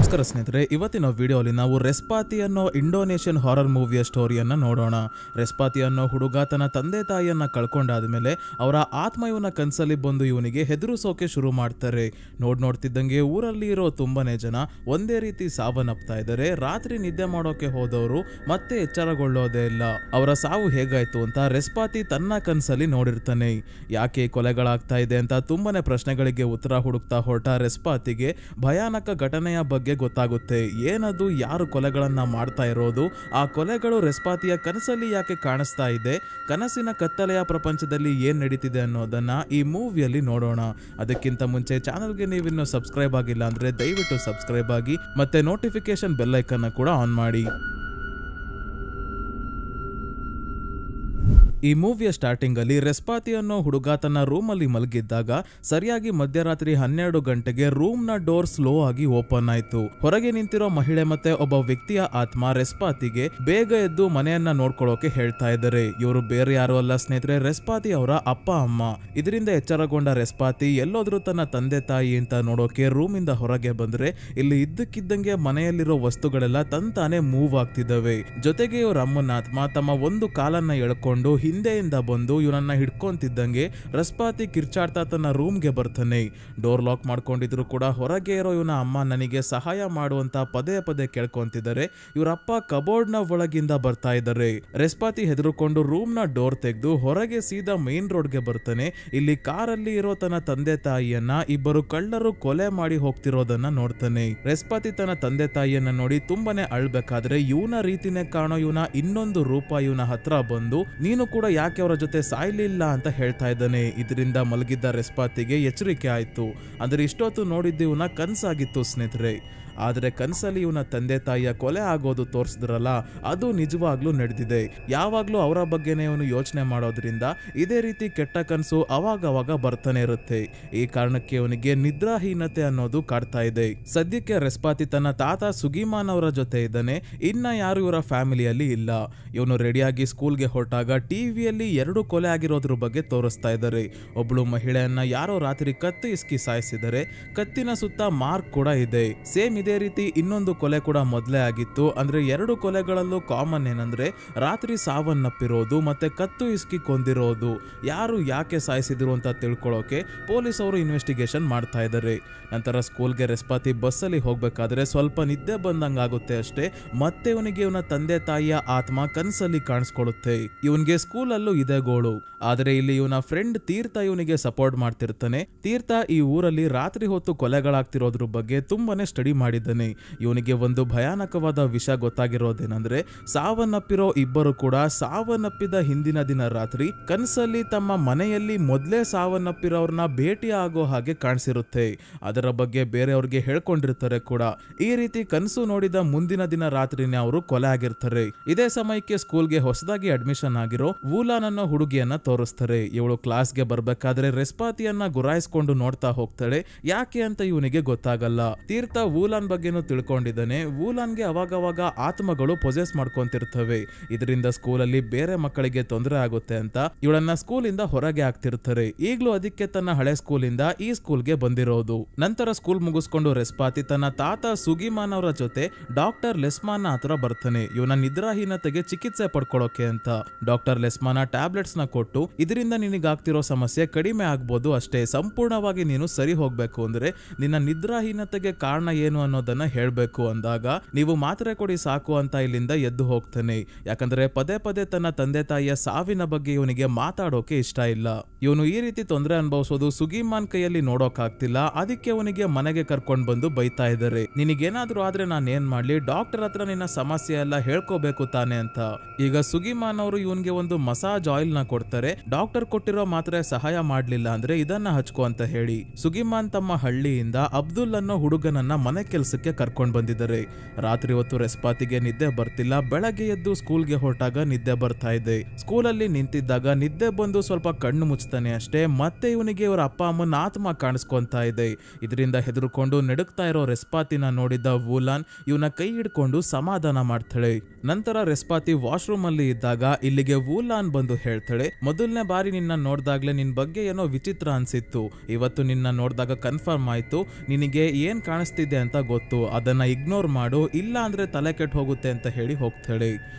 ನಮಸ್ಕಾರ ಸ್ನೇಹಿತರೆ, ಇವತ್ತಿನ ವಿಡಿಯೋಲಿ ನಾವು ರೆಸ್ಪಾತಿ ಅನ್ನೋ ಇಂಡೋನೇಷಿಯನ್ ಹಾರರ್ ಮೂವಿಯ ಸ್ಟೋರಿಯನ್ನ ನೋಡೋಣ. ರೆಸ್ಪಾತಿ ಅನ್ನೋ ಹುಡುಗ ತನ್ನ ತಂದೆ ತಾಯಿಯನ್ನ ಕಳ್ಕೊಂಡಾದ್ಮೇಲೆ ಅವರ ಆತ್ಮ ಇವನ ಕನ್ಸಲ್ಲಿ ಬಂದು ಇವನಿಗೆ ಹೆದರಿಸೋಕೆ ಶುರು ಮಾಡ್ತಾರೆ. ನೋಡ್ತಿದ್ದಂಗೆ ಊರಲ್ಲಿ ಇರೋ ತುಂಬಾನೇ ಜನ ಒಂದೇ ರೀತಿ ಸಾವನ್ನಪ್ತಾ ಇದ್ದಾರೆ. ರಾತ್ರಿ ನಿದ್ದೆ ಮಾಡೋಕೆ ಹೋದವರು ಮತ್ತೆ ಎಚ್ಚರಗೊಳ್ಳೋದೇ ಇಲ್ಲ. ಅವರ ಸಾವು ಹೇಗಾಯ್ತು ಅಂತ ರೆಸ್ಪಾತಿ ತನ್ನ ಕನ್ಸಲ್ಲಿ ನೋಡಿರ್ತಾನೆ. ಯಾಕೆ ಕೊಲೆಗಳಾಗ್ತಾ ಇದೆ ಅಂತ ತುಂಬಾನೇ ಪ್ರಶ್ನೆಗಳಿಗೆ ಉತ್ತರ ಹುಡುಕ್ತಾ ಹೊರಟ ರೆಸ್ಪಾತಿಗೆ ಭಯಾನಕ ಘಟನೆಯ ಬಗ್ಗೆ ಗೊತ್ತಾಗುತ್ತೆ. ಏನದು, ಯಾರು ಕೊಲೆಗಳನ್ನ ಮಾಡ್ತಾ ಇರೋದು, ಆ ಕೊಲೆಗಳು ರೆಸ್ಪಾತಿಯ ಕನಸಲ್ಲಿ ಯಾಕೆ ಕಾಣಿಸ್ತಾ ಇದೆ, ಕನಸಿನ ಕತ್ತಲೆಯ ಪ್ರಪಂಚದಲ್ಲಿ ಏನ್ ನಡೀತಿದೆ ಅನ್ನೋದನ್ನ ಈ ಮೂವಿಯಲ್ಲಿ ನೋಡೋಣ. ಅದಕ್ಕಿಂತ ಮುಂಚೆ ಚಾನಲ್ಗೆ ನೀವಿನ್ನೂ ಸಬ್ಸ್ಕ್ರೈಬ್ ಆಗಿಲ್ಲ ಅಂದ್ರೆ ದಯವಿಟ್ಟು ಸಬ್ಸ್ಕ್ರೈಬ್ ಆಗಿ ಮತ್ತೆ ನೋಟಿಫಿಕೇಶನ್ ಬೆಲ್ ಐಕನ್ ಕೂಡ ಆನ್ ಮಾಡಿ. ಈ ಮೂವಿಯ ಸ್ಟಾರ್ಟಿಂಗ್ ಅಲ್ಲಿ ರೆಸ್ಪಾತಿ ಅನ್ನೋ ಹುಡುಗ ತನ್ನ ರೂಮ್ ಅಲ್ಲಿ ಮಲಗಿದ್ದಾಗ ಸರಿಯಾಗಿ ಮಧ್ಯರಾತ್ರಿ 12 ಗಂಟೆಗೆ ರೂಮ್ ನ ಡೋರ್ ಸ್ಲೋ ಆಗಿ ಓಪನ್ ಆಯ್ತು. ಹೊರಗೆ ನಿಂತಿರೋ ಮಹಿಳೆ ಮತ್ತೆ ಒಬ್ಬ ವ್ಯಕ್ತಿಯ ಆತ್ಮ ರೆಸ್ಪಾತಿಗೆ ಬೇಗ ಎದ್ದು ಮನೆಯನ್ನ ನೋಡ್ಕೊಳ್ಳೋಕೆ ಹೇಳ್ತಾ ಇದ್ದಾರೆ. ಇವರು ಬೇರೆ ಯಾರು ಅಲ್ಲ ಸ್ನೇಹಿತರೆ, ರೆಸ್ಪಾತಿ ಅವರ ಅಪ್ಪ ಅಮ್ಮ. ಇದರಿಂದ ಎಚ್ಚರಗೊಂಡ ರೆಸ್ಪಾತಿ ಎಲ್ಲೋದ್ರೂ ತನ್ನ ತಂದೆ ತಾಯಿ ಅಂತ ನೋಡೋಕೆ ರೂಮ್ ಇಂದ ಹೊರಗೆ ಬಂದ್ರೆ ಇಲ್ಲಿ ಇದ್ದಕ್ಕಿದ್ದಂಗೆ ಮನೆಯಲ್ಲಿರೋ ವಸ್ತುಗಳೆಲ್ಲ ತಂತಾನೆ ಮೂವ್ ಆಗ್ತಿದ್ದಾವೆ. ಜೊತೆಗೆ ಇವ್ರ ಅಮ್ಮನ ಆತ್ಮ ತಮ್ಮ ಒಂದು ಕಾಲನ್ನ ಎಳ್ಕೊಂಡು ಹಿಂದೆಯಿಂದ ಬಂದು ಇವನನ್ನ ಹಿಡ್ಕೊಂತಿದ್ದಂಗೆ ರೆಸ್ಪಾತಿ ಕಿರ್ಚಾಡ್ತಾ ತನ್ನ ರೂಮ್ಗೆ ಬರ್ತಾನೆ. ಡೋರ್ ಲಾಕ್ ಮಾಡ್ಕೊಂಡಿದ್ರು ಕೂಡ ಹೊರಗೆ ಇರೋ ಇವನ ಅಮ್ಮ ನನಗೆ ಸಹಾಯ ಮಾಡುವಂತ ಪದೇ ಪದೇ ಕೇಳ್ಕೊಂತಿದ್ದಾರೆ. ಇವರಪ್ಪ ಕಬೋರ್ಡ್ ನ ಒಳಗಿಂದ ಬರ್ತಾ ಇದ್ದಾರೆ. ರೆಸ್ಪಾತಿ ಹೆದರ್ಕೊಂಡು ರೂಮ್ ನ ಡೋರ್ ತೆಗೆದು ಹೊರಗೆ ಸೀದಾ ಮೇನ್ ರೋಡ್ಗೆ ಬರ್ತಾನೆ. ಇಲ್ಲಿ ಕಾರಲ್ಲಿ ಇರೋ ತನ್ನ ತಂದೆ ತಾಯಿಯನ್ನ ಇಬ್ಬರು ಕಳ್ಳರು ಕೊಲೆ ಮಾಡಿ ಹೋಗ್ತಿರೋದನ್ನ ನೋಡ್ತಾನೆ. ರೆಸ್ಪಾತಿ ತನ್ನ ತಂದೆ ತಾಯಿಯನ್ನ ನೋಡಿ ತುಂಬಾನೇ ಅಳ್ಬೇಕಾದ್ರೆ ಇವನ ರೀತಿನೇ ಕಾಣೋ ಇವನ ಇನ್ನೊಂದು ರೂಪ ಇವನ ಹತ್ರ ಬಂದು ನೀನು ಕೂಡ ಯಾಕೆ ಅವರ ಜೊತೆ ಸಾಯ್ಲಿಲ್ಲ ಅಂತ ಹೇಳ್ತಾ ಇದ್ದಾನೆ. ಇದರಿಂದ ಮಲಗಿದ್ದ ರೆಸ್ಪಾತಿಗೆ ಎಚ್ಚರಿಕೆ ಆಯ್ತು. ಅಂದ್ರೆ ಇಷ್ಟೊತ್ತು ನೋಡಿದ್ದು ಇವನ ಕನ್ಸಾಗಿತ್ತು ಸ್ನೇಹಿತರೆ. ಆದ್ರೆ ಕನ್ಸಲ್ಲಿ ಇವನ ತಂದೆ ತಾಯಿಯ ಕೊಲೆ ಆಗೋದು ತೋರಿಸಿದ್ರಲ್ಲ, ಅದು ನಿಜವಾಗ್ಲೂ ನಡೆದಿದೆ. ಯಾವಾಗ್ಲೂ ಅವರ ಬಗ್ಗೆನೇ ಇವನು ಯೋಚನೆ ಮಾಡೋದ್ರಿಂದ ಇದೇ ರೀತಿ ಕೆಟ್ಟ ಕನ್ಸು ಅವಾಗವಾಗ ಬರ್ತಾನೆ ಇರುತ್ತೆ. ಈ ಕಾರಣಕ್ಕೆ ಇವನಿಗೆ ನಿದ್ರಾಹೀನತೆ ಅನ್ನೋದು ಕಾಡ್ತಾ ಇದೆ. ಸದ್ಯಕ್ಕೆ ರೆಸ್ಪಾತಿ ತನ್ನ ತಾತ ಸುಗಿಮಾನ್ ಅವರ ಜೊತೆ ಇದ್ದಾನೆ. ಇನ್ನ ಯಾರು ಇವರ ಫ್ಯಾಮಿಲಿಯಲ್ಲಿ ಇಲ್ಲ. ಇವನು ರೆಡಿಯಾಗಿ ಸ್ಕೂಲ್ಗೆ ಹೊರಟಾಗ ಟಿವಿಯಲ್ಲಿ 2 ಕೊಲೆ ಆಗಿರೋದ್ರ ಬಗ್ಗೆ ತೋರಿಸ್ತಾ ಇದ್ದಾರೆ. ಒಬ್ಳು ಮಹಿಳೆಯನ್ನ ಯಾರೋ ರಾತ್ರಿ ಕತ್ತಿ ಇಸ್ಕಿ ಸಾಯಿಸಿದರೆ, ಕತ್ತಿನ ಸುತ್ತ ಮಾರ್ಕ್ ಕೂಡ ಇದೆ. ಸೇಮ್ ಇದೇ ರೀತಿ ಇನ್ನೊಂದು ಕೊಲೆ ಕೂಡ ಮೊದಲೇ ಆಗಿತ್ತು. ಅಂದ್ರೆ 2 ಕೊಲೆಗಳಲ್ಲೂ ಕಾಮನ್ ಏನಂದ್ರೆ ರಾತ್ರಿ ಸಾವನ್ನಪ್ಪಿರೋದು ಮತ್ತೆ ಕತ್ತು ಇಸ್ಕಿ ಕೊಂದಿರೋದು. ಯಾರು ಯಾಕೆ ಸಾಯಿಸಿದ್ರು ಅಂತ ತಿಳ್ಕೊಳ್ಳೋಕೆ ಪೊಲೀಸ್ ಅವರು ಇನ್ವೆಸ್ಟಿಗೇಷನ್ ಮಾಡ್ತಾ ಇದ್ದಾರೆ. ನಂತರ ಸ್ಕೂಲ್ಗೆ ರೆಸ್ಪಾತಿ ಬಸ್ಸಲ್ಲಿ ಹೋಗ್ಬೇಕಾದ್ರೆ ಸ್ವಲ್ಪ ನಿದ್ದೆ ಬಂದಂಗಾಗುತ್ತೆ ಅಷ್ಟೇ. ಮತ್ತೆ ಇವನಿಗೆ ಇವನ ತಂದೆ ತಾಯಿಯ ಆತ್ಮ ಕನ್ಸಲ್ಲಿ ಕಾಣಿಸ್ಕೊಳ್ಳುತ್ತೆ. ಇವನ್ಗೆ ಸ್ಕೂಲಲ್ಲೂ ಇದೆ ಗೋಳು. ಆದ್ರೆ ಇಲ್ಲಿ ಇವನ ಫ್ರೆಂಡ್ ತೀರ್ಥ ಇವನಿಗೆ ಸಪೋರ್ಟ್ ಮಾಡ್ತಿರ್ತಾನೆ. ತೀರ್ಥ ಈ ಊರಲ್ಲಿ ರಾತ್ರಿ ಹೊತ್ತು ಕೊಲೆಗಳಾಗ್ತಿರೋದ್ರ ಬಗ್ಗೆ ತುಂಬಾನೇ ಸ್ಟಡಿ ಮಾಡಿದ್ದಾನೆ. ಇವನಿಗೆ ಒಂದು ಭಯಾನಕವಾದ ವಿಷಯ ಗೊತ್ತಾಗಿರೋದೇನಂದ್ರೆ ಸಾವನ್ನಪ್ಪಿರೋ ಇಬ್ಬರು ಕೂಡ ಸಾವನ್ನಪ್ಪಿದ ಹಿಂದಿನ ದಿನ ರಾತ್ರಿ ಕನಸಲ್ಲಿ ತಮ್ಮ ಮನೆಯಲ್ಲಿ ಮೊದಲೇ ಸಾವನ್ನಪ್ಪಿರೋರ್ನ ಭೇಟಿ ಆಗೋ ಹಾಗೆ ಕಾಣಿಸಿರುತ್ತೆ. ಅದರ ಬಗ್ಗೆ ಬೇರೆಯವ್ರಿಗೆ ಹೇಳ್ಕೊಂಡಿರ್ತಾರೆ ಕೂಡ. ಈ ರೀತಿ ಕನಸು ನೋಡಿದ ಮುಂದಿನ ದಿನ ರಾತ್ರಿನೇ ಅವರು ಕೊಲೆ ಆಗಿರ್ತಾರೆ. ಇದೇ ಸಮಯಕ್ಕೆ ಸ್ಕೂಲ್ಗೆ ಹೊಸದಾಗಿ ಅಡ್ಮಿಷನ್ ಆಗಿರೋ ವೂಲಾನ್ ಅನ್ನೋ ಹುಡುಗಿಯನ್ನ ತೋರಿಸ್ತಾರೆ. ಇವಳು ಕ್ಲಾಸ್ಗೆ ಬರ್ಬೇಕಾದ್ರೆ ರೆಸ್ಪಾತಿಯನ್ನ ಗುರಾಯಿಸ್ಕೊಂಡು ನೋಡ್ತಾ ಹೋಗ್ತಾಳೆ. ಯಾಕೆ ಅಂತ ಇವನಿಗೆ ಗೊತ್ತಾಗಲ್ಲ. ತೀರ್ಥ ವೂಲಾನ್ ಬಗ್ಗೆನೂ ತಿಳ್ಕೊಂಡಿದ್ದಾನೆ. ವೂಲಾನ್ಗೆ ಅವಾಗವಾಗ ಆತ್ಮಗಳು ಪೊಸೆಸ್ ಮಾಡ್ಕೊಂತಿರ್ತವೆ. ಇದರಿಂದ ಸ್ಕೂಲಲ್ಲಿ ಬೇರೆ ಮಕ್ಕಳಿಗೆ ತೊಂದರೆ ಆಗುತ್ತೆ ಅಂತ ಇವಳನ್ನ ಸ್ಕೂಲಿಂದ ಹೊರಗೆ ಹಾಕ್ತಿರ್ತಾರೆ. ಈಗ್ಲೂ ಅದಕ್ಕೆ ತನ್ನ ಹಳೆ ಸ್ಕೂಲಿಂದ ಈ ಸ್ಕೂಲ್ಗೆ ಬಂದಿರೋದು. ನಂತರ ಸ್ಕೂಲ್ ಮುಗಿಸ್ಕೊಂಡು ರೆಸ್ಪಾತಿ ತನ್ನ ತಾತ ಸುಗಿಮಾನ್ ಅವರ ಜೊತೆ ಡಾಕ್ಟರ್ ಲೆಸ್ಮಾನ್ ಹತ್ರ ಬರ್ತಾನೆ. ಇವನ ನಿದ್ರಾಹೀನತೆಗೆ ಚಿಕಿತ್ಸೆ ಪಡ್ಕೊಳ್ಳೋಕೆ ಅಂತ. ಡಾಕ್ಟರ್ ಲೆಸ್ಮಾನ ಟ್ಯಾಬ್ಲೆಟ್ಸ್ ನ ಕೊಟ್ಟು ಇದರಿಂದ ನಿನಗಾಗ್ತಿರೋ ಸಮಸ್ಯೆ ಕಡಿಮೆ ಆಗ್ಬೋದು ಅಷ್ಟೇ, ಸಂಪೂರ್ಣವಾಗಿ ನೀನು ಸರಿ ಹೋಗ್ಬೇಕು ಅಂದ್ರೆ ನಿನ್ನ ನಿದ್ರಾಹೀನತೆಗೆ ಕಾರಣ ಏನು ಅನ್ನೋದನ್ನ ಹೇಳ್ಬೇಕು ಅಂದಾಗ ನೀವು ಮಾತ್ರೆ ಕೊಡಿ ಸಾಕು ಅಂತ ಇಲ್ಲಿಂದ ಎದ್ದು ಹೋಗ್ತಾನೆ. ಯಾಕಂದ್ರೆ ಪದೇ ಪದೇ ತನ್ನ ತಂದೆ ತಾಯಿಯ ಸಾವಿನ ಬಗ್ಗೆ ಇವನಿಗೆ ಮಾತಾಡೋಕೆ ಇಷ್ಟ ಇಲ್ಲ. ಇವನು ಈ ರೀತಿ ತೊಂದರೆ ಅನುಭವಿಸೋದು ಸುಗಿಮಾನ್ ಕೈಯಲ್ಲಿ ನೋಡೋಕ್ ಆಗ್ತಿಲ್ಲ. ಅದಕ್ಕೆ ಅವನಿಗೆ ಮನೆಗೆ ಕರ್ಕೊಂಡ್ ಬಂದು ಬೈತಾ ಇದ್ದಾರೆ. ನಿನಗೇನಾದ್ರೂ ಆದ್ರೆ ನಾನು ಏನ್ ಮಾಡ್ಲಿ, ಡಾಕ್ಟರ್ ಹತ್ರ ನಿನ್ನ ಸಮಸ್ಯೆ ಎಲ್ಲ ಹೇಳ್ಕೋಬೇಕು ತಾನೆ ಅಂತ. ಈಗ ಸುಗಿಮಾನ್ ಅವರು ಇವನ್ಗೆ ಒಂದು ಮಸಾಜ್ ಆಯಿಲ್ ನ ಕೊಡ್ತಾರೆ. ಡಾಕ್ಟರ್ ಕೊಟ್ಟಿರೋ ಮಾತ್ರೆ ಸಹಾಯ ಮಾಡ್ಲಿಲ್ಲ ಅಂದ್ರೆ ಇದನ್ನ ಹಚ್ಕೋ ಅಂತ ಹೇಳಿ ಸುಗಿಮಾನ್ ತಮ್ಮ ಹಳ್ಳಿಯಿಂದ ಅಬ್ದುಲ್ ಅನ್ನೋ ಹುಡುಗನನ್ನ ಮನೆ ಕೆಲಸಕ್ಕೆ ಕರ್ಕೊಂಡ್ ಬಂದಿದ್ದಾರೆ. ರಾತ್ರಿ ಹೊತ್ತು ರೆಸ್ಪಾತಿಗೆ ನಿದ್ದೆ ಬರ್ತಿಲ್ಲ. ಬೆಳಗ್ಗೆ ಎದ್ದು ಸ್ಕೂಲ್ಗೆ ಹೊರಟಾಗ ನಿದ್ದೆ ಬರ್ತಾ ಇದೆ. ಸ್ಕೂಲಲ್ಲಿ ನಿಂತಿದ್ದಾಗ ನಿದ್ದೆ ಬಂದು ಸ್ವಲ್ಪ ಕಣ್ಣು ಮುಚ್ತಾನೆ ಅಷ್ಟೇ. ಮತ್ತೆ ಇವನಿಗೆ ಇವರ ಅಪ್ಪ ಅಮ್ಮನ ಆತ್ಮ ಕಾಣಿಸ್ಕೊಂತಾ ಇದೆ. ಇದರಿಂದ ಹೆದರ್ಕೊಂಡು ನಡುಕ್ತಾ ಇರೋ ರೆಸ್ಪಾತಿನ ನೋಡಿದ ವೂಲಾನ್ ಇವನ ಕೈ ಹಿಡ್ಕೊಂಡು ಸಮಾಧಾನ ಮಾಡ್ತಾಳೆ. ನಂತರ ರೆಸ್ಪಾತಿ ವಾಶ್ರೂಮ್ ಅಲ್ಲಿ ಇದ್ದಾಗ ಇಲ್ಲಿಗೆ ವೂಲಾನ್ ಬಂದು ಹೇಳ್ತಾಳೆ, ಮೊದಲನೇ ಬಾರಿ ನಿನ್ನ ನೋಡ್ದಾಗ್ಲೇ ನಿನ್ ಬಗ್ಗೆ ಏನೋ ವಿಚಿತ್ರ ಅನ್ಸಿತ್ತು. ಇವತ್ತು ನಿನ್ನ ನೋಡಿದಾಗ ಕನ್ಫರ್ಮ್ ಆಯ್ತು ನಿನಗೆ ಏನ್ ಕಾಣಿಸ್ತಿದೆ ಅಂತ ಗೊತ್ತು, ಅದನ್ನ ಇಗ್ನೋರ್ ಮಾಡು, ಇಲ್ಲ ಅಂದ್ರೆ ತಲೆ ಕೆಟ್ಟು ಹೋಗುತ್ತೆ ಅಂತ ಹೇಳಿ ಹೋಗ್ತಾಳೆ.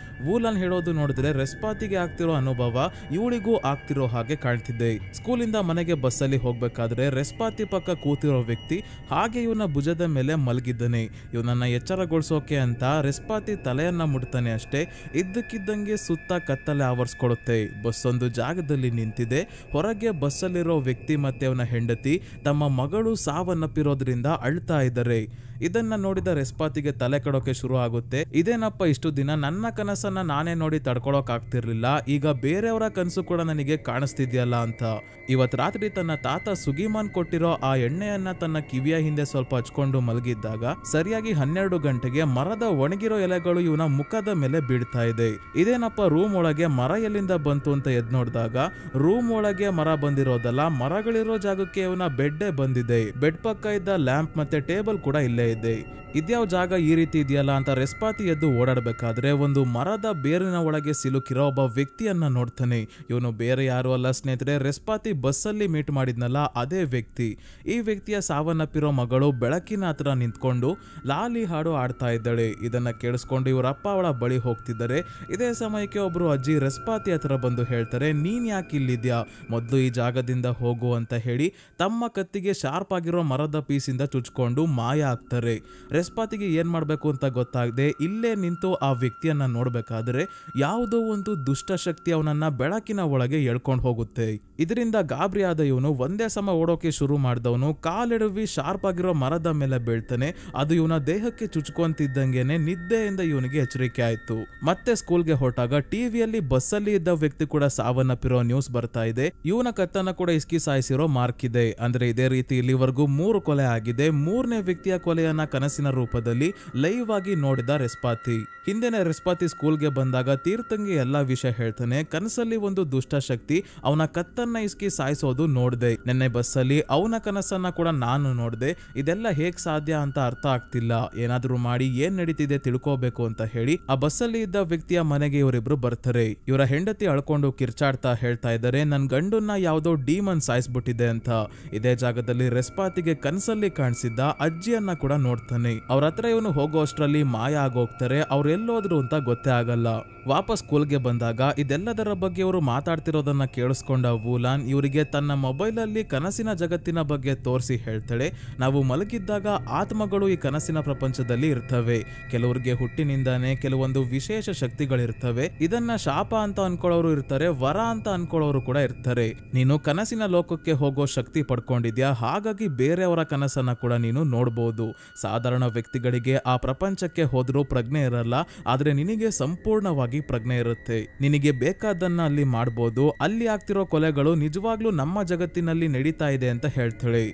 ವೂಲನ್ ಹೇಳೋದು ನೋಡಿದ್ರೆ ರೆಸ್ಪಾತಿಗೆ ಆಗ್ತಿರೋ ಅನುಭವ ಇವಳಿಗೂ ಆಗ್ತಿರೋ ಹಾಗೆ ಕಾಣ್ತಿದ್ದೆ. ಸ್ಕೂಲಿಂದ ಮನೆಗೆ ಬಸ್ಸಲ್ಲಿ ಹೋಗ್ಬೇಕಾದ್ರೆ ರೆಸ್ಪಾತಿ ಪಕ್ಕ ಕೂತಿರೋ ವ್ಯಕ್ತಿ ಹಾಗೆ ಇವನ ಭುಜದ ಮೇಲೆ ಮಲಗಿದ್ದಾನೆ. ಇವನನ್ನ ಎಚ್ಚರಗೊಳಿಸೋಕೆ ಅಂತ ರೆಸ್ಪಾತಿ ತಲೆಯನ್ನ ಮುಟ್ತಾನೆ ಅಷ್ಟೇ. ಇದ್ದಕ್ಕಿದ್ದಂಗೆ ಸುತ್ತ ಕತ್ತಲೆ ಆವರಿಸ್ಕೊಳುತ್ತೆ. ಬಸ್ ಒಂದು ಜಾಗದಲ್ಲಿ ನಿಂತಿದೆ. ಹೊರಗೆ ಬಸ್ಸಲ್ಲಿರೋ ವ್ಯಕ್ತಿ ಮತ್ತೆ ಅವನ ಹೆಂಡತಿ ತಮ್ಮ ಮಗಳು ಸಾವನ್ನಪ್ಪಿರೋದ್ರಿಂದ ಅಳ್ತಾ ಇದ್ದಾರೆ. ಇದನ್ನ ನೋಡಿದ ರೆಸ್ಪಾತಿಗೆ ತಲೆ ಕೆಡೋಕೆ ಶುರು ಆಗುತ್ತೆ. ಇದೇನಪ್ಪ ಇಷ್ಟು ದಿನ ನನ್ನ ಕನಸನ್ನ ನಾನೇ ನೋಡಿ ತಡ್ಕೊಳಕ್ ಆಗ್ತಿರ್ಲಿಲ್ಲ, ಈಗ ಬೇರೆಯವರ ಕನಸು ಕೂಡ ನನಗೆ ಕಾಣಿಸ್ತಿದ್ಯಲ್ಲ ಅಂತ. ಇವತ್ ರಾತ್ರಿ ತನ್ನ ತಾತ ಸುಗಿಮಾನ್ ಕೊಟ್ಟಿರೋ ಆ ಎಣ್ಣೆಯನ್ನ ತನ್ನ ಕಿವಿಯ ಹಿಂದೆ ಸ್ವಲ್ಪ ಹಚ್ಕೊಂಡು ಮಲಗಿದ್ದಾಗ ಸರಿಯಾಗಿ 12 ಗಂಟೆಗೆ ಮರದ ಒಣಗಿರೋ ಎಲೆಗಳು ಇವನ ಮುಖದ ಮೇಲೆ ಬೀಳ್ತಾ ಇದೆ. ಇದೇನಪ್ಪ ರೂಮ್ ಒಳಗೆ ಮರ ಎಲ್ಲಿಂದ ಬಂತು ಅಂತ ಎದ್ ನೋಡಿದಾಗ ರೂಮ್ ಒಳಗೆ ಮರ ಬಂದಿರೋದಲ್ಲ, ಮರಗಳಿರೋ ಜಾಗಕ್ಕೆ ಇವನ ಬೆಡ್ಡೇ ಬಂದಿದೆ. ಬೆಡ್ ಪಕ್ಕ ಇದ್ದ ಲ್ಯಾಂಪ್ ಮತ್ತೆ ಟೇಬಲ್ ಕೂಡ ಇಲ್ಲೇ ಇದೆ. ಇದ್ಯಾವ ಜಾಗ ಈ ರೀತಿ ಇದೆಯಲ್ಲ ಅಂತ ರೆಸ್ಪಾತಿ ಎದ್ದು ಓಡಾಡಬೇಕಾದ್ರೆ ಒಂದು ಮರದ ಬೇರಿನ ಒಳಗೆ ಸಿಲುಕಿರೋ ಒಬ್ಬ ವ್ಯಕ್ತಿಯನ್ನ ನೋಡ್ತಾನೆ. ಇವನು ಬೇರೆ ಯಾರು ಅಲ್ಲ ಸ್ನೇಹಿತರೆ, ರೆಸ್ಪಾತಿ ಬಸ್ಸಲ್ಲಿ ಮೀಟ್ ಮಾಡಿದ್ನಲ್ಲ ಅದೇ ವ್ಯಕ್ತಿ. ಈ ವ್ಯಕ್ತಿಯ ಸಾವನ್ನಪ್ಪಿರೋ ಮಗಳು ಬೆಳಕಿನ ಹತ್ರ ನಿಂತ್ಕೊಂಡು ಲಾಲಿ ಹಾಡು ಆಡ್ತಾ ಇದ್ದಾಳೆ. ಇದನ್ನ ಕೇಳಿಸ್ಕೊಂಡು ಇವರಪ್ಪ ಅವಳ ಬಳಿ ಹೋಗ್ತಿದ್ದಾರೆ. ಇದೇ ಸಮಯಕ್ಕೆ ಒಬ್ರು ಅಜ್ಜಿ ರೆಸ್ಪಾತಿ ಹತ್ರ ಬಂದು ಹೇಳ್ತಾರೆ, ನೀನ್ ಯಾಕೆ ಇಲ್ಲಿದ್ಯಾ, ಮೊದಲು ಈ ಜಾಗದಿಂದ ಹೋಗು ಅಂತ ಹೇಳಿ ತಮ್ಮ ಕತ್ತಿಗೆ ಶಾರ್ಪ್ ಆಗಿರೋ ಮರದ ಪೀಸಿಂದ ಚುಚ್ಕೊಂಡು ಮಾಯ ಆಗ್ತಾರೆ. ರೆಸ್ಪಾತಿಗೆ ಏನ್ ಮಾಡ್ಬೇಕು ಅಂತ ಗೊತ್ತಾಗದೆ ಇಲ್ಲೇ ನಿಂತು ಆ ವ್ಯಕ್ತಿಯನ್ನ ನೋಡ್ಬೇಕಾದ್ರೆ ಯಾವುದೋ ಒಂದು ದುಷ್ಟ ಶಕ್ತಿ ಅವನನ್ನ ಬೆಳಕಿನ ಒಳಗೆ ಎಳ್ಕೊಂಡು ಹೋಗುತ್ತೆ. ಇದರಿಂದ ಗಾಬರಿ ಆದ ಇವನು ಒಂದೇ ಸಮ ಓಡೋಕೆ ಶುರು ಮಾಡಿದವನು ಕಾಲೆಡವಿ ಶಾರ್ಪ್ ಆಗಿರೋ ಮರದ ಮೇಲೆ ಬೀಳ್ತಾನೆ. ಅದು ಇವನ ದೇಹಕ್ಕೆ ಚುಚ್ಕೊಂತಿದ್ದಂಗೆನೆ ನಿದ್ದೆಯಿಂದ ಇವನಿಗೆ ಎಚ್ಚರಿಕೆ ಆಯ್ತು. ಮತ್ತೆ ಸ್ಕೂಲ್ಗೆ ಹೊರಟಾಗ ಟಿವಿಯಲ್ಲಿ ಬಸ್ಸಲ್ಲಿ ಇದ್ದ ವ್ಯಕ್ತಿ ಕೂಡ ಸಾವನ್ನಪ್ಪಿರೋ ನ್ಯೂಸ್ ಬರ್ತಾ ಇದೆ. ಇವನ ಕತ್ತನ್ನ ಕೂಡ ಇಸ್ಕಿ ಸಾಯಿಸಿರೋ ಮಾರ್ಕ್ ಇದೆ. ಅಂದ್ರೆ ಇದೇ ರೀತಿ ಇಲ್ಲಿವರೆಗೂ 3 ಕೊಲೆ ಆಗಿದೆ. 3ನೇ ವ್ಯಕ್ತಿಯ ಕೊಲೆಯನ್ನ ಕನಸಿನ ರೂಪದಲ್ಲಿ ಲೈವ್ ಆಗಿ ನೋಡಿದ ರೆಸ್ಪಾತಿ. ಹಿಂದೆನೆ ರೆಸ್ಪಾತಿ ಸ್ಕೂಲ್ಗೆ ಬಂದಾಗ ತೀರ್ಥಂಗೆ ಎಲ್ಲಾ ವಿಷಯ ಹೇಳ್ತಾನೆ. ಕನಸಲ್ಲಿ ಒಂದು ದುಷ್ಟ ಶಕ್ತಿ ಅವನ ಕತ್ತನ್ನ ಇಸ್ಕಿ ಸಾಯಿಸೋದು ನೋಡ್ದೆ. ನೆನ್ನೆ ಬಸ್ಸಲ್ಲಿ ಅವನ ಕನಸನ್ನ ಕೂಡ ನಾನು ನೋಡ್ದೆ. ಇದೆಲ್ಲ ಹೇಗ್ ಸಾಧ್ಯ ಅಂತ ಅರ್ಥ ಆಗ್ತಿಲ್ಲ, ಏನಾದ್ರೂ ಮಾಡಿ ಏನ್ ನಡೀತಿದೆ ತಿಳ್ಕೋಬೇಕು ಅಂತ ಹೇಳಿ ಆ ಬಸ್ಸಲ್ಲಿ ಇದ್ದ ವ್ಯಕ್ತಿಯ ಮನೆಗೆ ಇವರಿಬ್ರು ಬರ್ತಾರೆ. ಇವರ ಹೆಂಡತಿ ಅಳ್ಕೊಂಡು ಕಿರ್ಚಾಡ್ತಾ ಹೇಳ್ತಾ ಇದ್ದಾರೆ, ನನ್ ಗಂಡನ್ನ ಯಾವ್ದೋ ಡೀಮನ್ ಸಾಯಿಸ್ಬಿಟ್ಟಿದೆ ಅಂತ. ಇದೇ ಜಾಗದಲ್ಲಿ ರೆಸ್ಪಾತಿಗೆ ಕನಸಲ್ಲಿ ಕಾಣಿಸಿದ್ದ ಅಜ್ಜಿಯನ್ನ ಕೂಡ ನೋಡ್ತಾನೆ. ಅವ್ರ ಹತ್ರ ಇವನು ಹೋಗೋ ಅಷ್ಟ್ರಲ್ಲಿ ಮಾಯ ಆಗೋಗ್ತಾರೆ. ಅವ್ರು ಎಲ್ಲೋದ್ರು ಅಂತ ಗೊತ್ತೇ ಆಗಲ್ಲ. ವಾಪಸ್ ಸ್ಕೂಲ್ಗೆ ಬಂದಾಗ ಇದೆಲ್ಲದರ ಬಗ್ಗೆ ಇವರು ಮಾತಾಡ್ತಿರೋದನ್ನ ಕೇಳಿಸ್ಕೊಂಡ ವೂಲಾನ್ ಇವರಿಗೆ ತನ್ನ ಮೊಬೈಲ್ ಅಲ್ಲಿ ಕನಸಿನ ಜಗತ್ತಿನ ಬಗ್ಗೆ ತೋರಿಸಿ ಹೇಳ್ತಾಳೆ, ನಾವು ಮಲಗಿದ್ದಾಗ ಆತ್ಮಗಳು ಈ ಕನಸಿನ ಪ್ರಪಂಚದಲ್ಲಿ ಇರ್ತವೆ. ಕೆಲವರಿಗೆ ಹುಟ್ಟಿನಿಂದಾನೆ ಕೆಲವೊಂದು ವಿಶೇಷ ಶಕ್ತಿಗಳಿರ್ತವೆ. ಇದನ್ನ ಶಾಪ ಅಂತ ಅನ್ಕೊಳ್ಳೋರು ಇರ್ತಾರೆ, ವರ ಅಂತ ಅನ್ಕೊಳ್ಳೋರು ಕೂಡ ಇರ್ತಾರೆ. ನೀನು ಕನಸಿನ ಲೋಕಕ್ಕೆ ಹೋಗೋ ಶಕ್ತಿ ಪಡ್ಕೊಂಡಿದ್ಯಾ, ಹಾಗಾಗಿ ಬೇರೆಯವರ ಕನಸನ್ನ ಕೂಡ ನೀನು ನೋಡ್ಬೋದು. ಸಾಧಾರಣ ವ್ಯಕ್ತಿಗಳಿಗೆ ಆ ಪ್ರಪಂಚಕ್ಕೆ ಹೋದ್ರೂ ಪ್ರಜ್ಞೆ ಇರಲ್ಲ, ಆದ್ರೆ ನಿನಗೆ ಸಂಪೂರ್ಣವಾಗಿ ಪ್ರಜ್ಞೆ ಇರುತ್ತೆ. ನಿನಗೆ ಬೇಕಾದನ್ನ ಅಲ್ಲಿ ಮಾಡ್ಬೋದು. ಅಲ್ಲಿ ಆಗ್ತಿರೋ ಕೊಲೆಗಳು ನಿಜವಾಗ್ಲೂ ನಮ್ಮ ಜಗತ್ತಿನಲ್ಲಿ ನಡೀತಾ ಇದೆ ಅಂತ ಹೇಳ್ತಾಳೆ.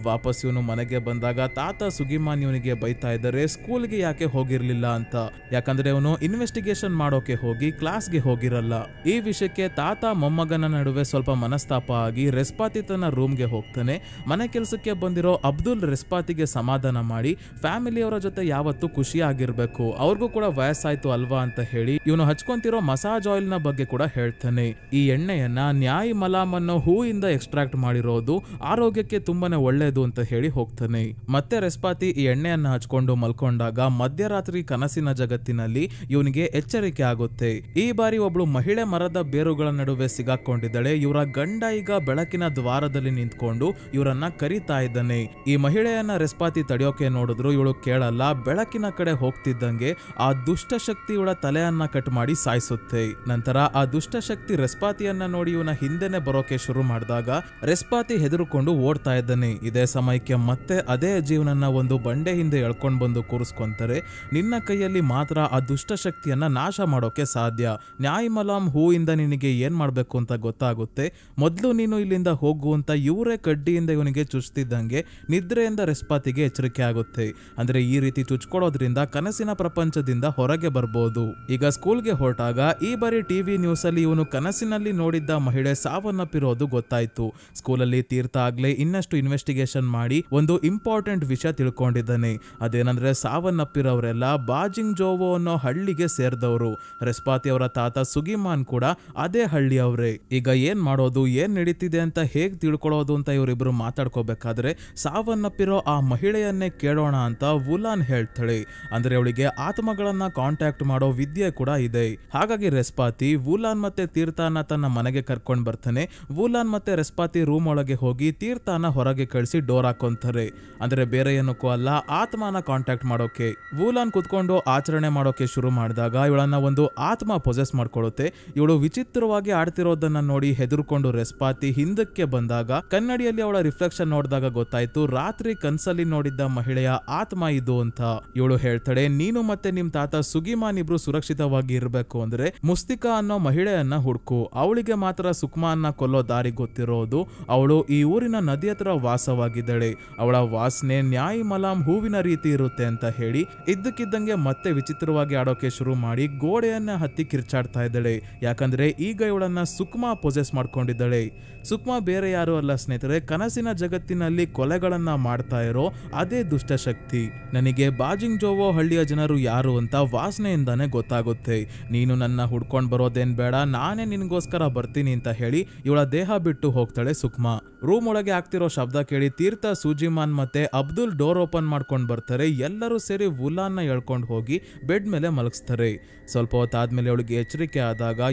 ವಾಪಸ್ ಇವನು ಮನೆಗೆ ಬಂದಾಗ ತಾತ ಸುಗಿಮಾನ್ ಇವನಿಗೆ ಬೈತಾ ಇದ್ದಾರೆ, ಸ್ಕೂಲ್ಗೆ ಯಾಕೆ ಹೋಗಿರ್ಲಿಲ್ಲ ಅಂತ. ಯಾಕಂದ್ರೆ ಅವನು ಇನ್ವೆಸ್ಟಿಗೇಷನ್ ಮಾಡೋಕೆ ಹೋಗಿ ಕ್ಲಾಸ್ಗೆ ಹೋಗಿರಲ್ಲ. ಈ ವಿಷಯಕ್ಕೆ ತಾತ ಮೊಮ್ಮಗನ ನಡುವೆ ಸ್ವಲ್ಪ ಮನಸ್ತಾಪ ಆಗಿ ರೆಸ್ಪಾತಿ ತನ್ನ ರೂಮ್ಗೆ ಹೋಗ್ತಾನೆ. ಮನೆ ಕೆಲಸಕ್ಕೆ ಬಂದಿರೋ ಅಬ್ದುಲ್ ರೆಸ್ಪಾತಿಗೆ ಸಮಾಧಾನ ಮಾಡಿ ಫ್ಯಾಮಿಲಿಯವರ ಜೊತೆ ಯಾವತ್ತೂ ಖುಷಿಯಾಗಿರ್ಬೇಕು, ಅವ್ರಿಗೂ ಕೂಡ ವಯಸ್ಸಾಯ್ತು ಅಲ್ವಾ ಅಂತ ಹೇಳಿ ಇವನು ಹಚ್ಕೊಂತಿರೋ ಮಸಾಜ್ ಆಯಿಲ್ ನ ಬಗ್ಗೆ ಕೂಡ ಹೇಳ್ತಾನೆ. ಈ ಎಣ್ಣೆಯನ್ನ ನ್ಯಾಯ್ ಮಲಾಮ್ ಅನ್ನೋ ಹೂವಿಂದ ಎಕ್ಸ್ಟ್ರಾಕ್ಟ್ ಮಾಡಿರೋದು ಆರೋಗ್ಯಕ್ಕೆ ತುಂಬಾನೇ ಒಳ್ಳೆ ಅಂತ ಹೇಳಿ ಹೋಗ್ತಾನೆ. ಮತ್ತೆ ರೆಸ್ಪಾತಿ ಈ ಎಣ್ಣೆಯನ್ನ ಹಚ್ಕೊಂಡು ಮಲ್ಕೊಂಡಾಗ ಮಧ್ಯರಾತ್ರಿ ಕನಸಿನ ಜಗತ್ತಿನಲ್ಲಿ ಇವನಿಗೆ ಎಚ್ಚರಿಕೆ ಆಗುತ್ತೆ. ಈ ಬಾರಿ ಒಬ್ಳು ಮಹಿಳೆ ಮರದ ಬೇರುಗಳ ನಡುವೆ ಸಿಗಾಕೊಂಡಿದ್ದಾಳೆ. ಇವರ ಗಂಡ ಈಗ ಬೆಳಕಿನ ದ್ವಾರದಲ್ಲಿ ನಿಂತ್ಕೊಂಡು ಇವರನ್ನ ಕರೀತಾ ಇದ್ದಾನೆ. ಈ ಮಹಿಳೆಯನ್ನ ರೆಸ್ಪಾತಿ ತಡೆಯೋಕೆ ನೋಡಿದ್ರು ಇವಳು ಕೇಳಲ್ಲ. ಬೆಳಕಿನ ಕಡೆ ಹೋಗ್ತಿದ್ದಂಗೆ ಆ ದುಷ್ಟ ಶಕ್ತಿ ಇವಳ ತಲೆಯನ್ನ ಕಟ್ ಮಾಡಿ ಸಾಯಿಸುತ್ತೆ. ನಂತರ ಆ ದುಷ್ಟ ಶಕ್ತಿ ರೆಸ್ಪಾತಿಯನ್ನ ನೋಡಿ ಇವನ ಹಿಂದೆನೆ ಬರೋಕೆ ಶುರು ಮಾಡಿದಾಗ ರೆಸ್ಪಾತಿ ಹೆದರುಕೊಂಡು ಓಡ್ತಾ ಇದ್ದಾನೆ. ಇದೇ ಸಮಯಕ್ಕೆ ಮತ್ತೆ ಅದೇ ಜೀವನನ್ನ ಒಂದು ಬಂಡೆ ಹಿಂದೆ ಎಳ್ಕೊಂಡು ಬಂದು ಕೂರಿಸ್ಕೊಂತಾರೆ. ನಿನ್ನ ಕೈಯಲ್ಲಿ ಮಾತ್ರ ಆ ದುಷ್ಟ ಶಕ್ತಿಯನ್ನ ನಾಶ ಮಾಡೋಕೆ ಸಾಧ್ಯ. ನ್ಯಾಯ್ ಮಲಾಮ್ ಹೂವಿಂದ ನಿನಗೆ ಏನ್ ಮಾಡ್ಬೇಕು ಅಂತ ಗೊತ್ತಾಗುತ್ತೆ. ಮೊದಲು ನೀನು ಇಲ್ಲಿಂದ ಹೋಗು ಅಂತ ಇವರೇ ಕಡ್ಡಿಯಿಂದ ಇವನಿಗೆ ಚುಚ್ತಿದ್ದಂಗೆ ನಿದ್ರೆಯಿಂದ ರೆಸ್ಪಾತಿಗೆ ಎಚ್ಚರಿಕೆ ಆಗುತ್ತೆ. ಅಂದ್ರೆ ಈ ರೀತಿ ಚುಚ್ಕೊಡೋದ್ರಿಂದ ಕನಸಿನ ಪ್ರಪಂಚದಿಂದ ಹೊರಗೆ ಬರ್ಬೋದು. ಈಗ ಸ್ಕೂಲ್ಗೆ ಹೊರಟಾಗ ಈ ಬಾರಿ ಟಿವಿ ನ್ಯೂಸ್ ಅಲ್ಲಿ ಇವನು ಕನಸಿನಲ್ಲಿ ನೋಡಿದ್ದ ಮಹಿಳೆ ಸಾವನ್ನಪ್ಪಿರೋ ಸಾವನ್ನಪ್ಪಿರೋದು ಗೊತ್ತಾಯ್ತು. ಸ್ಕೂಲಲ್ಲಿ ತೀರ್ಥ ಆಗ್ಲೇ ಇನ್ನಷ್ಟು ಇನ್ವೆಸ್ಟಿಗೇಷನ್ ಮಾಡಿ ಒಂದು ಇಂಪಾರ್ಟೆಂಟ್ ವಿಷಯ ತಿಳ್ಕೊಂಡಿದ್ದಾನೆ. ಅದೇನಂದ್ರೆ ಸಾವನ್ನಪ್ಪಿರೋರೆಲ್ಲ ಬಾಜಿಂಗ್ ಜೋವೋ ಅನ್ನೋ ಹಳ್ಳಿಗೆ ಸೇರಿದವರು. ರೆಸ್ಪಾತಿ ಅವರ ತಾತ ಸುಗಿಮಾನ್ ಕೂಡ ಅದೇ ಹಳ್ಳಿಯವರೇ. ಈಗ ಏನ್ ಮಾಡೋದು, ಏನ್ ನಡೀತಿದೆ ಅಂತ ಹೇಗ್ ತಿಳ್ಕೊಳ್ಳೋದು ಅಂತ ಇವರಿಬ್ರು ಮಾತಾಡ್ಕೋಬೇಕಾದ್ರೆ ಸಾವನ್ನಪ್ಪಿರೋ ಆ ಮಹಿಳೆಯನ್ನೇ ಕೇಳೋಣ ಅಂತ ವುಲಾನ್ ಹೇಳ್ತಾಳೆ. ಅಂದ್ರೆ ಅವಳಿಗೆ ಆತ್ಮಗಳನ್ನ ಕಾಂಟ್ಯಾಕ್ಟ್ ಮಾಡೋ ವಿದ್ಯೆ ಕೂಡ ಇದೆ. ಹಾಗಾಗಿ ರೆಸ್ಪಾತಿ ವುಲಾನ್ ಮತ್ತೆ ತೀರ್ಥನ ತನ್ನ ಮನೆಗೆ ಕರ್ಕೊಂಡ್ ಬರ್ತಾನೆ. ವುಲಾನ್ ಮತ್ತೆ ರೆಸ್ಪಾತಿ ರೂಮ್ ಒಳಗೆ ಹೋಗಿ ತೀರ್ಥನ ಹೊರಗೆ ಕಳಿಸಿ ಡೋರ್ ಹಾಕೊಂತಾರೆ. ಅಂದ್ರೆ ಬೇರೆ ಏನಕ್ಕೂ ಅಲ್ಲ, ಆತ್ಮನ ಕಾಂಟ್ಯಾಕ್ಟ್ ಮಾಡೋಕೆ. ವುಲಾನ್ ಕುತ್ಕೊಂಡು ಆಚರಣೆ ಮಾಡೋಕೆ ಶುರು ಮಾಡಿದಾಗ ಇವಳನ್ನ ಒಂದು ಆತ್ಮ ಪೊಸೆಸ್ ಮಾಡ್ಕೊಳ್ಳುತ್ತೆ. ಇವಳು ವಿಚಿತ್ರವಾಗಿ ಆಡ್ತಿರೋದನ್ನ ನೋಡಿ ಹೆದರ್ಕೊಂಡು ರೆಸ್ಪಾತಿ ಹಿಂದಕ್ಕೆ ಬಂದಾಗ ಕನ್ನಡಿಯಲ್ಲಿ ಅವಳ ರಿಫ್ಲೆಕ್ಷನ್ ನೋಡಿದಾಗ ಗೊತ್ತಾಯ್ತು ರಾತ್ರಿ ಕನ್ಸಲ್ಲಿ ನೋಡಿದ್ದ ಮಹಿಳೆಯ ಆತ್ಮ ಇದು ಅಂತ. ಇವಳು ಹೇಳ್ತಾಳೆ, ನೀನು ಮತ್ತೆ ನಿಮ್ ತಾತ ಸುಗಿಮಾನ್ ಇಬ್ರು ಸುರಕ್ಷಿತವಾಗಿ ಇರಬೇಕು ಅಂದ್ರೆ ಮುಸ್ತಿಕಾ ಅನ್ನೋ ಮಹಿಳೆಯನ್ನ ಹುಡ್ಕು. ಅವಳಿಗೆ ಮಾತ್ರ ಸುಕ್ಮಾನ್ನ ಕೊಲ್ಲೋ ದಾರಿ ಗೊತ್ತಿರೋದು. ಅವಳು ಈ ಊರಿನ ನದಿ ಹತ್ರ ವಾಸವಾಗಿದ್ದಾಳೆ. ಅವಳ ವಾಸನೆ ನ್ಯಾಯಿ ಮಲಾಮ್ ಹೂವಿನ ರೀತಿ ಇರುತ್ತೆ ಅಂತ ಹೇಳಿ ಇದ್ದಕ್ಕಿದ್ದಂಗೆ ಮತ್ತೆ ವಿಚಿತ್ರವಾಗಿ ಆಡೋಕೆ ಶುರು ಮಾಡಿ ಗೋಡೆಯನ್ನ ಹತ್ತಿ ಕಿರ್ಚಾಡ್ತಾ ಇದ್ದಾಳೆ. ಯಾಕಂದ್ರೆ ಈಗ ಇವಳನ್ನ ಸುಕ್ಮಾ ಪೊಸೆಸ್ ಮಾಡ್ಕೊಂಡಿದ್ದಾಳೆ. ಸುಕ್ಮಾ ಬೇರೆ ಯಾರು ಅಲ್ಲ ಸ್ನೇಹಿತರೆ, ಕನಸಿನ ಜಗತ್ತಿನಲ್ಲಿ ಕೊಲೆಗಳನ್ನ ಮಾಡ್ತಾ ಇರೋ ಅದೇ ದುಷ್ಟಶಕ್ತಿ. ನನಗೆ ಬಾಜಿಂಗ್ ಜೋವೋ ಹಳ್ಳಿಯ ಜನರು ಯಾರು ಅಂತ ವಾಸನೆಯಿಂದಾನೆ ಗೊತ್ತಾಗುತ್ತೆ. ನೀನು ನನ್ನ ಹುಡ್ಕೊಂಡ್ ಬರೋದೇನ್ ಬೇಡ, ನಾನೇ ನಿನ್ಗೋಸ್ಕರ ಬರ್ತೀನಿ ಅಂತ ಹೇಳಿ ಇವಳ ದೇಹ ಬಿಟ್ಟು ಹೋಗ್ತಾಳೆ ಸುಕ್ಮಾ. ರೂಮ್ ಒಳಗೆ ಆಗ್ತಿರೋ ಶಬ್ದ ಕೇಳಿ ತೀರ್ಥ, ಸುಜಿಮಾನ್ ಮತ್ತೆ ಅಬ್ದುಲ್ ಡೋರ್ ಓಪನ್ ಮಾಡ್ಕೊಂಡ್ ಬರ್ತಾರೆ. ಎಲ್ಲರೂ ಸೇರಿ ವುಲಾನ್ನ ಎಳ್ಕೊಂಡು ಹೋಗಿ ಬೆಡ್ ಮೇಲೆ ಮಲಗಿಸ್ತಾರೆ. ಸ್ವಲ್ಪ ಹೊತ್ತಾದ್ಮೇಲೆ ಅವಳಿಗೆ ಎಚ್ಚರಿಕೆ ಆದಾಗ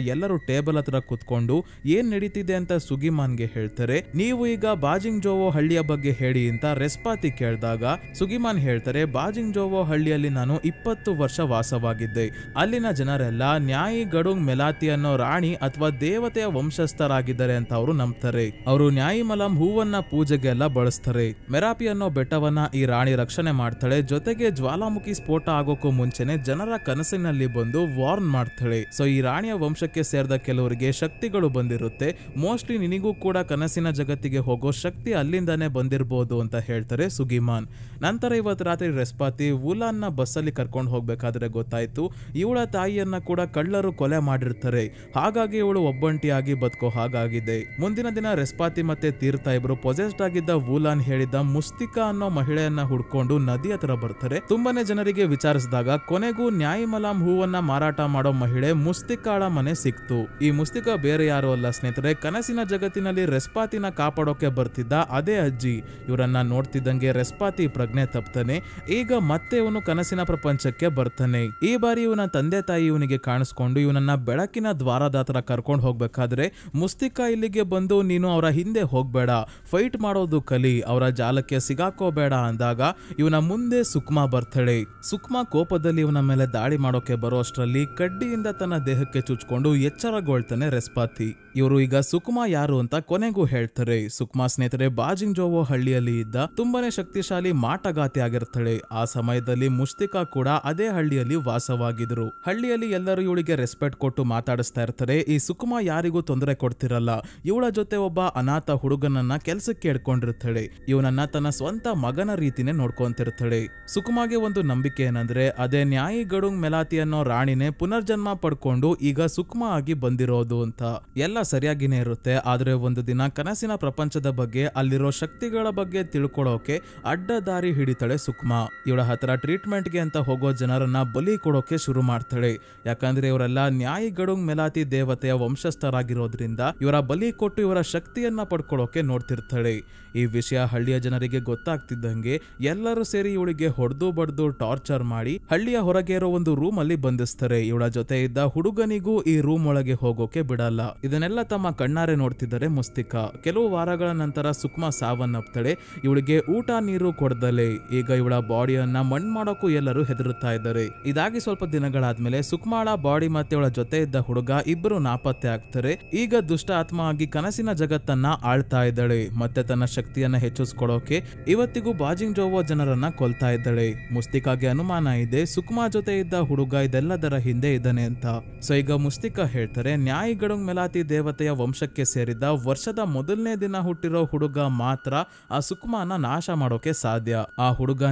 ಎಲ್ಲರೂ ಟೇಬಲ್ ಹತ್ರ ಕುತ್ಕೊಂಡು ಏನ್ ನಡೀತಿದೆ ಅಂತ ಸುಗಿಮಾನ್ಗೆ ಹೇಳ್ತಾರೆ. ನೀವು ಈಗ ಬಾಜಿಂಗ್ ಜೋವೋ ಹಳ್ಳಿಯ ಬಗ್ಗೆ ಹೇಳಿ ಅಂತ ರೆಸ್ಪಾತಿ ಕೇಳಿದಾಗ ಸುಗಿಮಾನ್ ಹೇಳ್ತಾರೆ, ಬಾಜಿಂಗ್ ಜೋವೋ ಹಳ್ಳಿಯಲ್ಲಿ ನಾನು 20 ವರ್ಷ ವಾಸವಾಗಿದ್ದೆ. ಅಲ್ಲಿನ ಜನರೆಲ್ಲ ನ್ಯಾಯಿ ಗಡುಂಗ್ ಮೆಲಾತಿ ಅನ್ನೋ ರಾಣಿ ಅಥವಾ ದೇವತೆಯ ವಂಶಸ್ಥರಾಗಿದ್ದಾರೆ ಅಂತ ಅವರು ನಂಬ್ತಾರೆ. ಅವರು ನ್ಯಾಯಿ ಮಲಂ ಹೂವನ್ನ ಪೂಜೆಗೆ ಎಲ್ಲ ಬಳಸ್ತಾರೆ. ಮೆರಾಪಿ ಅನ್ನೋ ಬೆಟ್ಟವನ್ನ ಈ ರಾಣಿ ರಕ್ಷಣೆ ಮಾಡ್ತಾಳೆ. ಜೊತೆಗೆ ಜ್ವಾಲಾಮುಖಿ ಸ್ಫೋಟ ಆಗೋಕ್ಕೂ ಮುಂಚೆನೆ ಜನರ ಕನಸಿನಲ್ಲಿ ಬಂದು ವಾರ್ನ್ ಮಾಡ್ತಾಳೆ. ಸೊ ಈ ರಾಣಿಯ ವಂಶಕ್ಕೆ ಸೇರಿದ ಕೆಲವರಿಗೆ ಶಕ್ತಿಗಳು ಬಂದಿರುತ್ತೆ. ಮೋಸ್ಟ್ಲಿ ನಿನಗೂ ಕೂಡ ಕನಸಿನ ಜಗತ್ತಿಗೆ ಹೋಗೋ ಶಕ್ತಿ ಅಲ್ಲಿಂದಾನೆ ಬಂದಿರಬಹುದು ಅಂತ ಹೇಳ್ತಾರೆ ಸುಗಿಮಾನ್. ನಂತರ ಇವತ್ತು ರಾತ್ರಿ ರೆಸ್ಪಾತಿ ವುಲಾನ್ನ ಬಸ್ಸಲ್ಲಿ ಕರ್ಕೊಂಡು ಹೋಗ್ಬೇಕಾದ್ರೆ ಗೊತ್ತಾಯ್ತು ಇವಳ ತಾಯಿಯನ್ನ ಕೂಡ ಕಳ್ಳರು ಕೊಲೆ ಮಾಡಿರ್ತಾರೆ. ಹಾಗಾಗಿ ಇವಳು ಒಬ್ಬಂಟಿಯಾಗಿ ಬದುಕೋ ಹಾಗಾಗಿದೆ. ಮುಂದಿನ ದಿನ ರೆಸ್ಪಾತಿ ಮತ್ತೆ ತೀರ್ಥ ಇಬ್ರು ಪೊಸೆಸ್ಡ್ ಆಗಿದ್ದ ವುಲಾನ್ ಹೇಳಿದ ಮುಸ್ತಿಕಾ ಅನ್ನೋ ಮಹಿಳೆಯನ್ನ ಹುಡ್ಕೊಂಡು ನದಿ ಹತ್ರ ಬರ್ತಾರೆ. ತುಂಬಾನೇ ಜನರಿಗೆ ವಿಚಾರಿಸಿದಾಗ ಕೊನೆಗೂ ನ್ಯಾಯಿ ಮಲಾಮ್ ಹೂವನ್ನ ಮಾರಾಟ ಮಾಡೋ ಮಹಿಳೆ ಮುಸ್ತಿಕಾಳ ಮನೆ ಸಿಕ್ತು. ಈ ಮುಸ್ತಿಕಾ ಬೇರೆ ಯಾರು ಅಲ್ಲ ಸ್ನೇಹಿತರೆ, ಕನಸಿನ ಜಗತ್ತಿನಲ್ಲಿ ರೆಸ್ಪಾತಿನ ಕಾಪಾಡೋಕೆ ಬರ್ತಿದ್ದ ಅದೇ ಅಜ್ಜಿ. ಇವರನ್ನ ನೋಡ್ತಿದ್ದಂಗೆ ರೆಸ್ಪಾತಿ ಪ್ರಜ್ಞೆ ತಪ್ತಾನೆ. ಈಗ ಮತ್ತೆ ಇವನು ಕನಸಿನ ಪ್ರಪಂಚಕ್ಕೆ ಬರ್ತಾನೆ. ಈ ಬಾರಿ ಇವನ ತಂದೆ ತಾಯಿ ಇವನಿಗೆ ಕಾಣಿಸ್ಕೊಂಡು ಇವನನ್ನ ಬೆಳಕಿನ ದ್ವಾರದ ಹತ್ರ ಕರ್ಕೊಂಡು ಹೋಗ್ಬೇಕಾದ್ರೆ ಮುಸ್ತಿಕಾ ಇಲ್ಲಿಗೆ ಬಂದು ನೀನು ಅವರ ಹಿಂದೆ ಹೋಗ್ಬೇಡ, ಫೈಟ್ ಮಾಡೋದು ಕಲಿ, ಅವರ ಜಾಲಕ್ಕೆ ಸಿಗಾಕೋಬೇಡ ಅಂದಾಗ ಇವನ ಮುಂದೆ ಸುಕ್ಮಾ ಬರ್ತಾಳೆ. ಸುಕ್ಮಾ ಕೋಪದಲ್ಲಿ ಇವನ ಮೇಲೆ ದಾಳಿ ಮಾಡೋಕೆ ಬರೋ ಅಷ್ಟರಲ್ಲಿ ಕಡ್ಡಿಯಿಂದ ತನ್ನ ದೇಹಕ್ಕೆ ಚುಚ್ಕೊಂಡು ಎಚ್ಚರಗೊಳ್ತಾನೆ ರೆಸ್ಪಾತಿ. ಇವರು ಈಗ ಸುಕ್ಮಾ ಯಾರು ಅಂತ ಕೊನೆಗೂ ಹೇಳ್ತಾರೆ. ಸುಕ್ಮಾ ಸ್ನೇಹಿತರೆ ಬಾಜಿಂಗ್ ಜೋವೋ ಹಳ್ಳಿಯಲ್ಲಿ ಇದ್ದ ತುಂಬಾನೇ ಶಕ್ತಿಶಾಲಿ ಮಾಟಗಾತಿ ಆಗಿರ್ತಾಳೆ. ಆ ಸಮಯದಲ್ಲಿ ಮುಸ್ತಿಕಾ ಕೂಡ ಅದೇ ಹಳ್ಳಿಯಲ್ಲಿ ವಾಸವಾಗಿದ್ರು. ಹಳ್ಳಿಯಲ್ಲಿ ಎಲ್ಲರೂ ಇವಳಿಗೆ ರೆಸ್ಪೆಕ್ಟ್ ಕೊಟ್ಟು ಮಾತಾಡಿಸ್ತಾ ಇರ್ತಾರೆ. ಈ ಸುಕ್ಮಾ ಯಾರಿಗೂ ತೊಂದರೆ ಕೊಡ್ತಿರಲ್ಲ. ಇವಳ ಜೊತೆ ಒಬ್ಬ ಅನಾಥ ಹುಡುಗನನ್ನ ಕೆಲ್ಸಕ್ಕೆ ಇಟ್ಕೊಂಡಿರ್ತಾಳೆ. ಇವನನ್ನ ತನ್ನ ಸ್ವಂತ ಮಗನ ರೀತಿನೇ ನೋಡ್ಕೊಂತಿರ್ತಾಳೆ. ಸುಕ್ಮಾಗೆ ಒಂದು ನಂಬಿಕೆ ಏನಂದ್ರೆ ಅದೇ ನ್ಯಾಯಿ ಗಡುಂಗ್ ಮೆಲಾತಿ ಅನ್ನೋ ರಾಣಿನೇ ಪುನರ್ಜನ್ಮ ಪಡ್ಕೊಂಡು ಈಗ ಸುಕ್ಮಾ ಆಗಿ ಬಂದಿರೋದು ಅಂತ. ಎಲ್ಲ ಸರಿಯಾಗಿನೇ ಇರುತ್ತೆ. ಆದ್ರೆ ಒಂದು ದಿನ ಕನಸಿನ ಪ್ರಪಂಚದ ಬಗ್ಗೆ ಅಲ್ಲಿರೋ ಶಕ್ತಿಗಳ ಬಗ್ಗೆ ತಿಳ್ಕೊಳ್ಳೋಕೆ ಅಡ್ಡ ದಾರಿ ಹಿಡಿತಾಳೆ ಸುಕ್ಮಾ. ಇವಳ ಹತ್ರ ಟ್ರೀಟ್ಮೆಂಟ್ಗೆ ಅಂತ ಹೋಗೋ ಜನರನ್ನ ಬಲಿ ಕೊಡೋಕೆ ಶುರು ಮಾಡ್ತಾಳೆ. ಯಾಕಂದ್ರೆ ಇವರೆಲ್ಲ ನ್ಯಾಯಿ ಗಡುಂಗ್ ಮೆಲಾತಿ ದೇವತೆಯ ವಂಶಸ್ಥರಾಗಿರೋದ್ರಿಂದ ಇವರ ಬಲಿ ಕೊಟ್ಟು ಇವರ ಶಕ್ತಿಯನ್ನ ಪಡ್ಕೊಳ್ಳೋಕೆ ನೋಡ್ತಿರ್ತಾಳೆ. ಈ ವಿಷಯ ಹಳ್ಳಿಯ ಜನರಿಗೆ ಗೊತ್ತಾಗ್ತಿದ್ದಂಗೆ ಎಲ್ಲರೂ ಸೇರಿ ಇವಳಿಗೆ ಹೊಡೆದು ಬಡ್ದು ಟಾರ್ಚರ್ ಮಾಡಿ ಹಳ್ಳಿಯ ಹೊರಗೆ ಇರೋ ಒಂದು ರೂಮ್ ಅಲ್ಲಿ ಬಂಧಿಸ್ತಾರೆ. ಇವಳ ಜೊತೆ ಇದ್ದ ಹುಡುಗನಿಗೂ ಈ ರೂಮ್ ಒಳಗೆ ಹೋಗೋಕೆ ಬಿಡಲ್ಲ. ಇದನ್ನೆಲ್ಲ ತಮ್ಮ ಕಣ್ಣಾರೆ ನೋಡ್ತಿದ್ದಾರೆ ಮುಸ್ತಿಕಾ. ಕೆಲವು ವಾರಗಳ ನಂತರ ಸುಕ್ಮಾ ಸಾವನ್ನಪ್ತಾಳೆ. ಇವಳಿಗೆ ಊಟ ನೀರು ಕೊಡ್ದಲೆ ಈಗ ಇವಳ ಬಾಡಿಯನ್ನ ಮಣ್ಣು ಮಾಡೋಕ್ಕೂ ಎಲ್ಲರೂ ಹೆದರುತ್ತಾ ಇದ್ದಾರೆ. ಇದಾಗಿ ಸ್ವಲ್ಪ ದಿನಗಳಾದ್ಮೇಲೆ ಸುಕ್ಮಾಳ ಬಾಡಿ ಮತ್ತೆ ಇವಳ ಜೊತೆ ಇದ್ದ ಹುಡುಗ ಇಬ್ಬರು ನಾಪತ್ತೆ ಆಗ್ತಾರೆ. ಈಗ ದುಷ್ಟ ಆತ್ಮ ಆಗಿ ಕನಸಿನ ಜಗತ್ತನ್ನ ಆಳ್ತಾ ಇದ್ದಾಳೆ. ಮತ್ತೆ ತನ್ನ ಶಕ್ತಿಯನ್ನ ಹೆಚ್ಚಿಸ್ಕೊಳ್ಳೋಕೆ ಇವತ್ತಿಗೂ ಬಾಜಿಂಗ್ ಜೋವೋ ಜನರನ್ನ ಕೊಲ್ತಾ ಇದ್ದಾಳೆ. ಮುಸ್ತಿಕಾಗೆ ಅನುಮಾನ ಇದೆ ಸುಕ್ಮಾ ಜೊತೆ ಇದ್ದ ಹುಡುಗ ಇದೆಲ್ಲದರ ಹಿಂದೆ ಇದ್ದಾನೆ ಅಂತ. ಸೊ ಈಗ ಮುಸ್ತಿಕಾ ಹೇಳ್ತಾರೆ ನ್ಯಾಯಿ ಗಡುಂಗ್ ಮೆಲಾತಿ ದೇವತೆಯ ವಂಶಕ್ಕೆ ಸೇರಿದ ವರ್ಷದ ಮೊದಲನೇ ದಿನ ಹುಟ್ಟಿರೋ ಹುಡುಗ ಮಾತ್ರ ಆ ಸುಕ್ಮಾನ ನಾಶ ಮಾಡೋಕೆ ಸಾಧ್ಯ. ಆ ಹುಡುಗ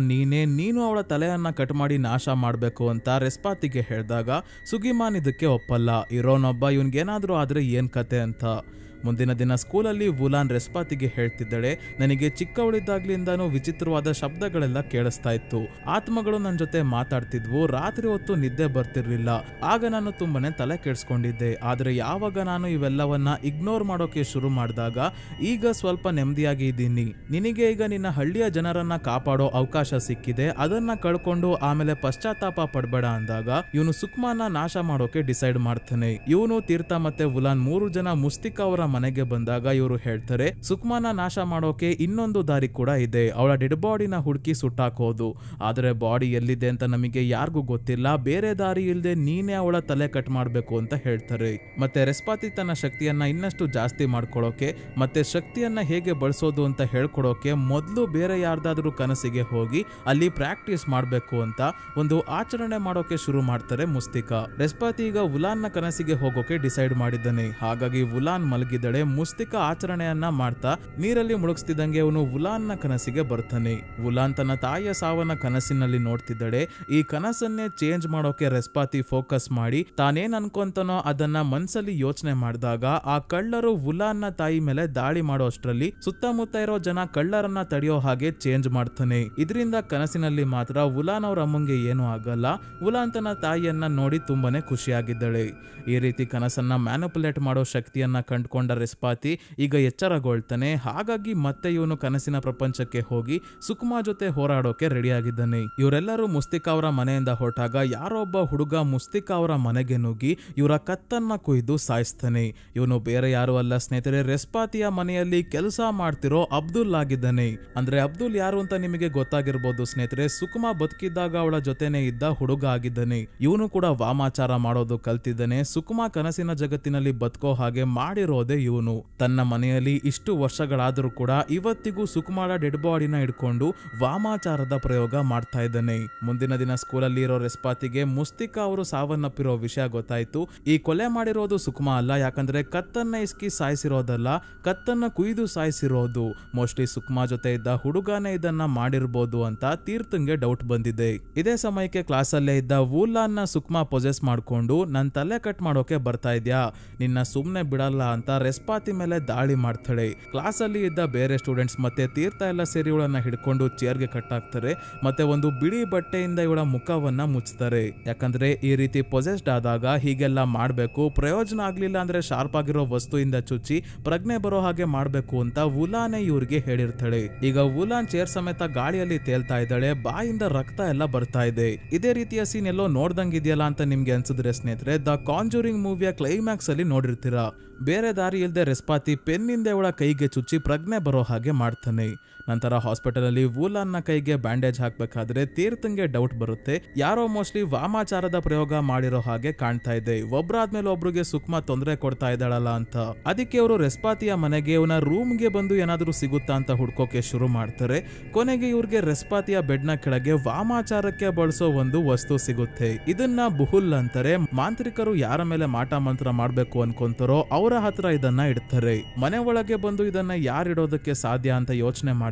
ನೀನು ಅವಳ ತಲೆಯನ್ನ ಕಟ್ ಮಾಡಿ ನಾಶ ಮಾಡ್ಬೇಕು ಅಂತ ರೆಸ್ಪಾತಿಗೆ ಹೇಳಿದಾಗ ಸುಗಿಮಾನ್ ಇದಕ್ಕೆ ಒಪ್ಪಲ್ಲ. ಇರೋನೊಬ್ಬ ಇವನ್ಗೇನಾದ್ರೂ ಆದ್ರೆ ಏನ್ ಕತೆ ಅಂತ. ಮುಂದಿನ ದಿನ ಸ್ಕೂಲಲ್ಲಿ ವುಲಾನ್ ರೆಸ್ಪಾತಿಗೆ ಹೇಳ್ತಿದ್ದಾಳೆ, ನನಗೆ ಚಿಕ್ಕವಳಿದ್ದಾಗ್ಲಿಂದಾನು ವಿಚಿತ್ರವಾದ ಶಬ್ದಗಳೆಲ್ಲ ಕೇಳಿಸ್ತಾ ಇತ್ತು. ಆತ್ಮಗಳು ನನ್ನ ಜೊತೆ ಮಾತಾಡ್ತಿದ್ವು. ರಾತ್ರಿ ಹೊತ್ತು ನಿದ್ದೆ ಬರ್ತಿರ್ಲಿಲ್ಲ. ಆಗ ನಾನು ತುಂಬಾನೇ ತಲೆ ಕೆಡಿಸ್ಕೊಂಡಿದ್ದೆ. ಆದ್ರೆ ಯಾವಾಗ ನಾನು ಇವೆಲ್ಲವನ್ನ ಇಗ್ನೋರ್ ಮಾಡೋಕೆ ಶುರು ಮಾಡಿದಾಗ ಈಗ ಸ್ವಲ್ಪ ನೆಮ್ಮದಿಯಾಗಿ ಇದ್ದೀನಿ. ನಿನಗೆ ಈಗ ನಿನ್ನ ಹಳ್ಳಿಯ ಜನರನ್ನ ಕಾಪಾಡೋ ಅವಕಾಶ ಸಿಕ್ಕಿದೆ, ಅದನ್ನ ಕಳ್ಕೊಂಡು ಆಮೇಲೆ ಪಶ್ಚಾತ್ತಾಪ ಪಡ್ಬೇಡ ಅಂದಾಗ ಇವನು ಸುಕ್ಮಾನ ನಾಶ ಮಾಡೋಕೆ ಡಿಸೈಡ್ ಮಾಡ್ತಾನೆ. ಇವನು ತೀರ್ಥ ಮತ್ತೆ ವುಲಾನ್ 3 ಜನ ಮುಸ್ತಿಕಾ ಅವರ ಮನೆಗೆ ಬಂದಾಗ ಇವರು ಹೇಳ್ತಾರೆ, ಸುಕ್ಮಾನ ನಾಶ ಮಾಡೋಕೆ ಇನ್ನೊಂದು ದಾರಿ ಕೂಡ ಇದೆ, ಅವಳ ಡೆಡ್ ಬಾಡಿನ ಹುಡುಕಿ ಸುಟ್ಟಾಕೋದು. ಆದ್ರೆ ಬಾಡಿ ಎಲ್ಲಿದೆ ಅಂತ ನಮಗೆ ಯಾರಿಗೂ ಗೊತ್ತಿಲ್ಲ, ಬೇರೆ ದಾರಿ ಇಲ್ಲದೆ ನೀನೇ ಅವಳ ತಲೆ ಕಟ್ ಮಾಡ್ಬೇಕು ಅಂತ ಹೇಳ್ತಾರೆ. ಮತ್ತೆ ರೆಸ್ಪಾತಿ ತನ್ನ ಶಕ್ತಿಯನ್ನ ಇನ್ನಷ್ಟು ಜಾಸ್ತಿ ಮಾಡ್ಕೊಳ್ಳೋಕೆ ಮತ್ತೆ ಶಕ್ತಿಯನ್ನ ಹೇಗೆ ಬಳಸೋದು ಅಂತ ಹೇಳ್ಕೊಡೋಕೆ ಮೊದಲು ಬೇರೆ ಯಾರ್ದಾದ್ರೂ ಕನಸಿಗೆ ಹೋಗಿ ಅಲ್ಲಿ ಪ್ರಾಕ್ಟೀಸ್ ಮಾಡ್ಬೇಕು ಅಂತ ಒಂದು ಆಚರಣೆ ಮಾಡೋಕೆ ಶುರು ಮಾಡ್ತಾರೆ ಮುಸ್ತಿಕಾ. ರೆಸ್ಪಾತಿ ಈಗ ವುಲಾನ್ ನ ಕನಸಿಗೆ ಹೋಗೋಕೆ ಡಿಸೈಡ್ ಮಾಡಿದ್ದಾನೆ. ಹಾಗಾಗಿ ವುಲಾನ್ ಮಲಗಿದಳೆ. ಮುಸ್ತಿಕಾ ಆಚರಣೆಯನ್ನ ಮಾಡ್ತಾ ನೀರಲ್ಲಿ ಮುಳುಗಿಸ್ತಿದ್ದಂಗೆ ಅವನು ವುಲಾನ್ ನ ಕನಸಿಗೆ ಬರ್ತಾನೆ. ವುಲಾನ್ ತನ್ನ ತಾಯಿಯ ಸಾವನ್ನ ಕನಸಿನಲ್ಲಿ ನೋಡ್ತಿದ್ದಳೆ. ಈ ಕನಸನ್ನೇ ಚೇಂಜ್ ಮಾಡೋಕೆ ರೆಸ್ಪಾತಿ ಫೋಕಸ್ ಮಾಡಿ ತಾನೇನ್ ಅನ್ಕೊಂತಾನೋ ಅದನ್ನ ಮನ್ಸಲ್ಲಿ ಯೋಚನೆ ಮಾಡಿದಾಗ ಆ ಕಳ್ಳರು ವುಲಾನ್ ನ ತಾಯಿ ಮೇಲೆ ದಾಳಿ ಮಾಡೋ ಅಷ್ಟರಲ್ಲಿ ಸುತ್ತಮುತ್ತ ಇರೋ ಜನ ಕಳ್ಳರನ್ನ ತಡೆಯೋ ಹಾಗೆ ಚೇಂಜ್ ಮಾಡ್ತಾನೆ. ಇದರಿಂದ ಕನಸಿನಲ್ಲಿ ಮಾತ್ರ ವುಲಾನ್ ಅವ್ರ ಅಮ್ಮಂಗೆ ಏನೂ ಆಗಲ್ಲ. ವುಲಾನ್ ತನ್ನ ತಾಯಿಯನ್ನ ನೋಡಿ ತುಂಬಾನೇ ಖುಷಿಯಾಗಿದ್ದಳೆ. ಈ ರೀತಿ ಕನಸನ್ನ ಮ್ಯಾನಿಪುಲೇಟ್ ಮಾಡೋ ಶಕ್ತಿಯನ್ನ ಕಂಡುಕೊಂಡ ರೆಸ್ಪಾತಿ ಈಗ ಎಚ್ಚರಗೊಳ್ತಾನೆ. ಹಾಗಾಗಿ ಮತ್ತೆ ಇವನು ಕನಸಿನ ಪ್ರಪಂಚಕ್ಕೆ ಹೋಗಿ ಸುಕ್ಮಾ ಜೊತೆ ಹೋರಾಡೋಕೆ ರೆಡಿ ಆಗಿದ್ದಾನೆ. ಇವರೆಲ್ಲರೂ ಮುಸ್ತಿಕಾ ಅವರ ಮನೆಯಿಂದ ಹೊರಟಾಗ ಯಾರೋ ಒಬ್ಬ ಹುಡುಗ ಮುಸ್ತಿಕಾ ಅವರ ಮನೆಗೆ ನುಗ್ಗಿ ಇವರ ಕತ್ತನ್ನ ಕೊಯ್ದು ಸಾಯಿಸ್ತಾನೆ. ಇವನು ಬೇರೆ ಯಾರು ಅಲ್ಲ ಸ್ನೇಹಿತರೆ, ರೆಸ್ಪಾತಿಯ ಮನೆಯಲ್ಲಿ ಕೆಲಸ ಮಾಡ್ತಿರೋ ಅಬ್ದುಲ್ ಆಗಿದ್ದಾನೆ. ಅಂದ್ರೆ ಅಬ್ದುಲ್ ಯಾರು ಅಂತ ನಿಮಗೆ ಗೊತ್ತಾಗಿರ್ಬೋದು ಸ್ನೇಹಿತರೆ, ಸುಕ್ಮಾ ಬದುಕಿದ್ದಾಗ ಅವಳ ಜೊತೆನೆ ಇದ್ದ ಹುಡುಗ ಆಗಿದ್ದಾನೆ. ಇವನು ಕೂಡ ವಾಮಾಚಾರ ಮಾಡೋದು ಕಲ್ತಿದ್ದಾನೆ. ಸುಕ್ಮಾ ಕನಸಿನ ಜಗತ್ತಿನಲ್ಲಿ ಬದುಕೋ ಹಾಗೆ ಮಾಡಿರೋದೇ ಇವನು. ತನ್ನ ಮನೆಯಲ್ಲಿ ಇಷ್ಟು ವರ್ಷಗಳಾದ್ರೂ ಕೂಡ ಇವತ್ತಿಗೂ ಸುಕ್ಮಾಳ ಡೆಡ್ ಬಾಡಿನ ಇಟ್ಕೊಂಡು ವಾಮಾಚಾರದ ಪ್ರಯೋಗ ಮಾಡ್ತಾ ಇದ್ದಾನೆ. ಮುಂದಿನ ದಿನ ಸ್ಕೂಲಲ್ಲಿ ಇರೋ ರೆಸ್ಪಾತಿಗೆ ಮುಸ್ತಿಕಾ ಅವರು ಸಾವನ್ನಪ್ಪಿರೋ ವಿಷಯ ಗೊತ್ತಾಯ್ತು. ಈ ಕೊಲೆ ಮಾಡಿರೋದು ಸುಕ್ಮಾ ಅಲ್ಲ, ಯಾಕಂದ್ರೆ ಕತ್ತನ್ನ ಇಸ್ಕಿ ಸಾಯಿಸಿರೋದಲ್ಲ, ಕತ್ತನ್ನ ಕುಯ್ದು ಸಾಯಿಸಿರೋದು. ಮೋಸ್ಟ್ಲಿ ಸುಕ್ಮಾ ಜೊತೆ ಇದ್ದ ಹುಡುಗನೇ ಇದನ್ನ ಮಾಡಿರ್ಬೋದು ಅಂತ ತೀರ್ಥಂಗೆ ಡೌಟ್ ಬಂದಿದೆ. ಇದೇ ಸಮಯಕ್ಕೆ ಕ್ಲಾಸಲ್ಲೇ ಇದ್ದ ವುಲಾನ್ ನ ಸುಕ್ಮಾ ಪೊಸೆಸ್ ಮಾಡ್ಕೊಂಡು ನನ್ ತಲೆ ಕಟ್ ಮಾಡೋಕೆ ಬರ್ತಾ ಇದ್ಯಾ, ನಿನ್ನ ಸುಮ್ನೆ ಬಿಡಲ್ಲ ಅಂತ ರೆಸ್ಪಾತಿ ಮೇಲೆ ದಾಳಿ ಮಾಡ್ತಾಳೆ. ಕ್ಲಾಸಲ್ಲಿ ಇದ್ದ ಬೇರೆ ಸ್ಟೂಡೆಂಟ್ಸ್ ಮತ್ತೆ ತೀರ್ಥ ಎಲ್ಲ ಸೇರಿ ಇವಳನ್ನ ಹಿಡ್ಕೊಂಡು ಚೇರ್ಗೆ ಕಟ್ಟಾಕ್ತಾರೆ. ಮತ್ತೆ ಒಂದು ಬಿಳಿ ಬಟ್ಟೆಯಿಂದ ಇವಳ ಮುಖವನ್ನ ಮುಚ್ತಾರೆ. ಯಾಕಂದ್ರೆ ಈ ರೀತಿ ಪೊಸೆಸ್ಡ್ ಆದಾಗ ಹೀಗೆಲ್ಲ ಮಾಡ್ಬೇಕು, ಪ್ರಯೋಜನ ಆಗ್ಲಿಲ್ಲ ಅಂದ್ರೆ ಶಾರ್ಪ್ ಆಗಿರೋ ವಸ್ತುವಿಂದ ಚುಚ್ಚಿ ಪ್ರಜ್ಞೆ ಬರೋ ಹಾಗೆ ಮಾಡ್ಬೇಕು ಅಂತ ವುಲಾನೇ ಇವ್ರಿಗೆ ಹೇಳಿರ್ತಾಳೆ. ಈಗ ವುಲಾನ್ ಚೇರ್ ಸಮೇತ ಗಾಳಿಯಲ್ಲಿ ತೇಲ್ತಾ ಇದ್ದಾಳೆ. ಬಾಯಿಂದ ರಕ್ತ ಎಲ್ಲ ಬರ್ತಾ ಇದೆ. ಇದೇ ರೀತಿಯ ಸೀನ್ ಎಲ್ಲೋ ನೋಡ್ದಂಗಿದೆಯಲ್ಲ ಅಂತ ನಿಮ್ಗೆ ಅನ್ಸಿದ್ರೆ ಸ್ನೇಹಿತರೆ, ದ ಕಾಂಜೂರಿಂಗ್ ಮೂವಿಯ ಕ್ಲೈಮ್ಯಾಕ್ಸ್ ಅಲ್ಲಿ ನೋಡಿರ್ತೀರಾ. ಬೇರೆ ದಾರಿ ಇಲ್ಲದೆ ರೆಸ್ಪಾತಿ ಪೆನ್ನಿಂದ ಅವಳ ಕೈಗೆ ಚುಚ್ಚಿ ಪ್ರಜ್ಞೆ ಬರೋ ಹಾಗೆ ಮಾಡ್ತಾನೆ. ನಂತರ ಹಾಸ್ಪಿಟಲ್ ಅಲ್ಲಿ ವುಲಾನ್ ನ ಕೈಗೆ ಬ್ಯಾಂಡೇಜ್ ಹಾಕ್ಬೇಕಾದ್ರೆ ತೀರ್ಥಂಗೆ ಡೌಟ್ ಬರುತ್ತೆ, ಯಾರೋ ಮೋಸ್ಟ್ಲಿ ವಾಮಾಚಾರದ ಪ್ರಯೋಗ ಮಾಡಿರೋ ಹಾಗೆ ಕಾಣ್ತಾ ಇದೆ. ಒಬ್ರಾದ್ಮೇಲೆ ಒಬ್ರಿಗೆ ಸುಕ್ಮಾ ತೊಂದರೆ ಕೊಡ್ತಾ ಇದ್ದಾಳಲ್ಲ ಅಂತ. ಅದಕ್ಕೆ ಅವರು ರೆಸ್ಪಾತಿಯ ಮನೆಗೆ ಅವನ ರೂಮ್ಗೆ ಬಂದು ಏನಾದ್ರೂ ಸಿಗುತ್ತಾ ಅಂತ ಹುಡ್ಕೋಕೆ ಶುರು ಮಾಡ್ತಾರೆ. ಕೊನೆಗೆ ಇವ್ರಿಗೆ ರೆಸ್ಪಾತಿಯ ಬೆಡ್ ನ ಕೆಳಗೆ ವಾಮಾಚಾರಕ್ಕೆ ಬಳಸೋ ಒಂದು ವಸ್ತು ಸಿಗುತ್ತೆ. ಇದನ್ನ ಬುಹುಲ್ ಅಂತಾರೆ. ಮಾಂತ್ರಿಕರು ಯಾರ ಮೇಲೆ ಮಾಟ ಮಂತ್ರ ಮಾಡ್ಬೇಕು ಅನ್ಕೊಂತಾರೋ ಅವರ ಹತ್ರ ಇದನ್ನ ಇಡ್ತಾರೆ. ಮನೆ ಒಳಗೆ ಬಂದು ಇದನ್ನ ಯಾರಿಡೋದಕ್ಕೆ ಸಾಧ್ಯ ಅಂತ ಯೋಚನೆ ಮಾಡಿದಾಗ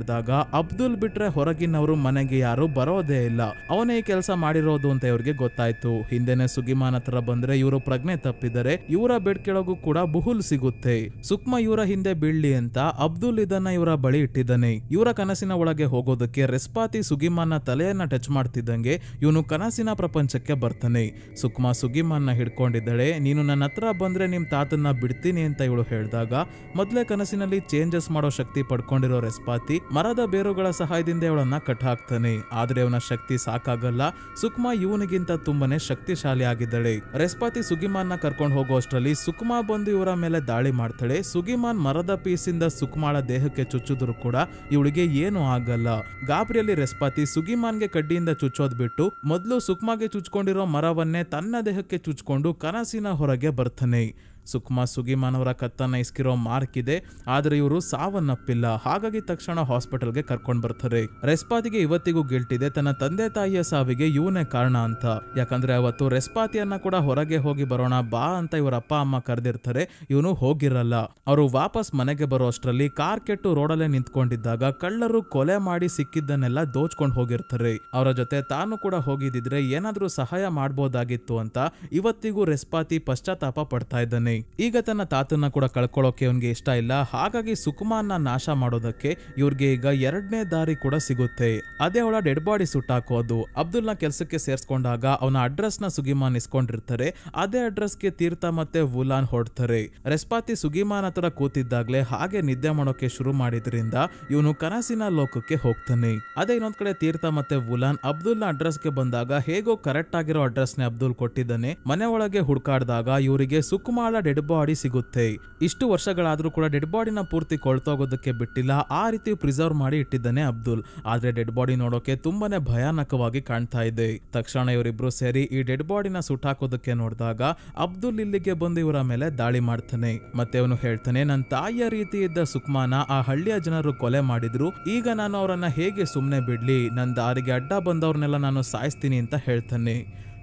ಅಬ್ದುಲ್ ಬಿಟ್ರೆ ಹೊರಗಿನವರು ಮನೆಗೆ ಯಾರು ಬರೋದೇ ಇಲ್ಲ. ಅವನೇ ಈ ಕೆಲಸ ಮಾಡಿರೋದು ಅಂತ ಇವ್ರಿಗೆ ಗೊತ್ತಾಯ್ತು. ಹಿಂದೆನೆ ಸುಗಿಮಾನ್ ಹತ್ರ ಬಂದ್ರೆ ಇವರು ಪ್ರಜ್ಞೆ ತಪ್ಪಿದರೆ ಇವರ ಬೆಡ್ ಕೆಳಗೂ ಕೂಡ ಬುಹುಲ್ ಸಿಗುತ್ತೆ. ಸುಕ್ಮಾ ಇವರ ಹಿಂದೆ ಬೀಳ್ಲಿ ಅಂತ ಅಬ್ದುಲ್ ಇದನ್ನ ಇವರ ಬಳಿ ಇಟ್ಟಿದ್ದಾನೆ. ಇವರ ಕನಸಿನ ಒಳಗೆ ಹೋಗೋದಕ್ಕೆ ರೆಸ್ಪಾತಿ ಸುಗಿಮಾನ್ ನ ತಲೆಯನ್ನ ಟಚ್ ಮಾಡ್ತಿದ್ದಂಗೆ ಇವನು ಕನಸಿನ ಪ್ರಪಂಚಕ್ಕೆ ಬರ್ತಾನೆ. ಸುಕ್ಮಾ ಸುಗಿಮಾನ್ ನ ಹಿಡ್ಕೊಂಡಿದ್ದಾಳೆ. ನೀನು ನನ್ನ ಹತ್ರ ಬಂದ್ರೆ ನಿಮ್ ತಾತನ್ನ ಬಿಡ್ತೀನಿ ಅಂತ ಇವಳು ಹೇಳಿದಾಗ ಮೊದಲೇ ಕನಸಿನಲ್ಲಿ ಚೇಂಜಸ್ ಮಾಡೋ ಶಕ್ತಿ ಪಡ್ಕೊಂಡಿರೋ ರೆಸ್ಪಾತಿ ಮರದ ಬೇರುಗಳ ಸಹಾಯದಿಂದ ಇವಳನ್ನ ಕಟ್ ಹಾಕ್ತಾನೆ. ಆದ್ರೆ ಅವನ ಶಕ್ತಿ ಸಾಕಾಗಲ್ಲ. ಸುಕ್ಮಾ ಇವನಿಗಿಂತ ತುಂಬಾನೇ ಶಕ್ತಿಶಾಲಿ ಆಗಿದ್ದಾಳೆ. ರೆಸ್ಪಾತಿ ಸುಗಿಮಾನ್ ನ ಕರ್ಕೊಂಡು ಹೋಗೋ ಅಷ್ಟರಲ್ಲಿ ಸುಕ್ಮಾ ಬಂದು ಇವರ ಮೇಲೆ ದಾಳಿ ಮಾಡ್ತಾಳೆ. ಸುಗಿಮಾನ್ ಮರದ ಪೀಸಿಂದ ಸುಕ್ಮಾಳ ದೇಹಕ್ಕೆ ಚುಚ್ಚಿದ್ರು ಕೂಡ ಇವಳಿಗೆ ಏನು ಆಗಲ್ಲ. ಗಾಬರಿಯಲ್ಲಿ ರೆಸ್ಪಾತಿ ಸುಗಿಮಾನ್ಗೆ ಕಡ್ಡಿಯಿಂದ ಚುಚ್ಚೋದ್ ಬಿಟ್ಟು ಮೊದಲು ಸುಕ್ಮಾಗೆ ಚುಚ್ಕೊಂಡಿರೋ ಮರವನ್ನೇ ತನ್ನ ದೇಹಕ್ಕೆ ಚುಚ್ಕೊಂಡು ಕನಸಿನ ಹೊರಗೆ ಬರ್ತಾನೆ. ಸುಕ್ಮಾ ಸುಗಿಮಾನ್ ಅವರ ಕತ್ತನ್ನ ಇಸ್ಕಿರೋ ಮಾರ್ಕ್ ಇದೆ, ಆದ್ರೆ ಇವರು ಸಾವನ್ನಪ್ಪಿಲ್ಲ. ಹಾಗಾಗಿ ತಕ್ಷಣ ಹಾಸ್ಪಿಟಲ್ಗೆ ಕರ್ಕೊಂಡ್ ಬರ್ತಾರೆ. ರೆಸ್ಪಾತಿಗೆ ಇವತ್ತಿಗೂ ಗಿಲ್ಟ್ ಇದೆ, ತನ್ನ ತಂದೆ ತಾಯಿಯ ಸಾವಿಗೆ ಇವನೇ ಕಾರಣ ಅಂತ. ಯಾಕಂದ್ರೆ ಅವತ್ತು ರೆಸ್ಪಾತಿಯನ್ನ ಕೂಡ ಹೊರಗೆ ಹೋಗಿ ಬರೋಣ ಬಾ ಅಂತ ಇವರ ಅಪ್ಪ ಅಮ್ಮ ಕರೆದಿರ್ತಾರೆ. ಇವನು ಹೋಗಿರಲ್ಲ. ಅವರು ವಾಪಸ್ ಮನೆಗೆ ಬರೋ ಅಷ್ಟರಲ್ಲಿ ಕಾರ್ ಕೆಟ್ಟು ರೋಡಲ್ಲೇ ನಿಂತ್ಕೊಂಡಿದ್ದಾಗ ಕಳ್ಳರು ಕೊಲೆ ಮಾಡಿ ಸಿಕ್ಕಿದ್ದನ್ನೆಲ್ಲ ದೋಚ್ಕೊಂಡು ಹೋಗಿರ್ತಾರೆ. ಅವರ ಜೊತೆ ತಾನು ಕೂಡ ಹೋಗಿದ್ದಿದ್ರೆ ಏನಾದ್ರೂ ಸಹಾಯ ಮಾಡ್ಬೋದಾಗಿತ್ತು ಅಂತ ಇವತ್ತಿಗೂ ರೆಸ್ಪಾತಿ ಪಶ್ಚಾತ್ತಾಪ ಪಡ್ತಾ ಇದ್ದಾನೆ. ಮಾಡ್ತಾನೆ. ಈಗ ತನ್ನ ತಾತನ್ನ ಕೂಡ ಕಳ್ಕೊಳ್ಳೋಕೆ ಅವನ್ಗೆ ಇಷ್ಟ ಇಲ್ಲ. ಹಾಗಾಗಿ ಸುಕುಮಾರ್ನ ನಾಶ ಮಾಡೋದಕ್ಕೆ ಇವ್ರಿಗೆ ಈಗ ಎರಡನೇ ದಾರಿ ಕೂಡ ಸಿಗುತ್ತೆ. ಅದೇ ಅವಳ ಡೆಡ್ ಬಾಡಿ ಸುಟ್ಟಾಕೋದು. ಅಬ್ದುಲ್ನ ಕೆಲ್ಸಕ್ಕೆ ಸೇರ್ಸ್ಕೊಂಡಾಗ ಅವನ ಅಡ್ರೆಸ್ ನ ಸುಗಿಮಾನ್ ಇಸ್ಕೊಂಡಿರ್ತಾರೆ. ಅದೇ ಅಡ್ರೆಸ್ಗೆ ತೀರ್ಥ ಮತ್ತೆ ವುಲಾನ್ ಹೊರಡ್ತಾರೆ. ರೆಸ್ಪಾತಿ ಸುಗಿಮಾನ್ ಹತ್ರ ಕೂತಿದ್ದಾಗ್ಲೇ ಹಾಗೆ ನಿದ್ದೆ ಮಾಡೋಕೆ ಶುರು ಮಾಡಿದ್ರಿಂದ ಇವನು ಕನಸಿನ ಲೋಕಕ್ಕೆ ಹೋಗ್ತಾನೆ. ಅದೇ ಇನ್ನೊಂದ್ ಕಡೆ ತೀರ್ಥ ಮತ್ತೆ ವುಲಾನ್ ಅಬ್ದುಲ್ನ ಅಡ್ರೆಸ್ಗೆ ಬಂದಾಗ ಹೇಗೋ ಕರೆಕ್ಟ್ ಆಗಿರೋ ಅಡ್ರೆಸ್ ನೇ ಅಬ್ದುಲ್ ಕೊಟ್ಟಿದ್ದಾನೆ. ಮನೆ ಒಳಗೆ ಹುಡ್ಕಾಡ್ದಾಗ ಇವರಿಗೆ ಸುಕುಮಾರ ಡೆಡ್ ಬಾಡಿ ಸಿಗುತ್ತೆ. ಇಷ್ಟು ವರ್ಷಗಳಾದ್ರೂ ಕೂಡ ಡೆಡ್ ಬಾಡಿನ ಪೂರ್ತಿ ಕೊಳ್ತೋಗೋದಕ್ಕೆ ಬಿಟ್ಟಿಲ್ಲ. ಆ ರೀತಿ ಪ್ರಿಸರ್ವ್ ಮಾಡಿ ಇಟ್ಟಿದ್ದಾನೆ ಅಬ್ದುಲ್. ಆದ್ರೆ ಡೆಡ್ ಬಾಡಿ ನೋಡೋಕೆ ತುಂಬಾನೇ ಭಯಾನಕವಾಗಿ ಕಾಣ್ತಾ ಇದೆ. ತಕ್ಷಣ ಇವರಿಬ್ರು ಸೇರಿ ಈ ಡೆಡ್ ಬಾಡಿನ ಸುಟ್ಟಾಕೋದಕ್ಕೆ ನೋಡಿದಾಗ ಅಬ್ದುಲ್ ಇಲ್ಲಿಗೆ ಬಂದು ಇವರ ಮೇಲೆ ದಾಳಿ ಮಾಡ್ತಾನೆ. ಮತ್ತೆ ಅವನು ಹೇಳ್ತಾನೆ, ನನ್ನ ತಾಯಿಯ ರೀತಿ ಇದ್ದ ಸುಕ್ಮಾನ ಆ ಹಳ್ಳಿಯ ಜನರು ಕೊಲೆ ಮಾಡಿದ್ರು. ಈಗ ನಾನು ಅವರನ್ನ ಹೇಗೆ ಸುಮ್ನೆ ಬಿಡ್ಲಿ? ನನ್ನ ದಾರಿಗೆ ಅಡ್ಡ ಬಂದವ್ರನ್ನೆಲ್ಲ ನಾನು ಸಾಯಿಸ್ತೀನಿ ಅಂತ ಹೇಳ್ತಾನೆ.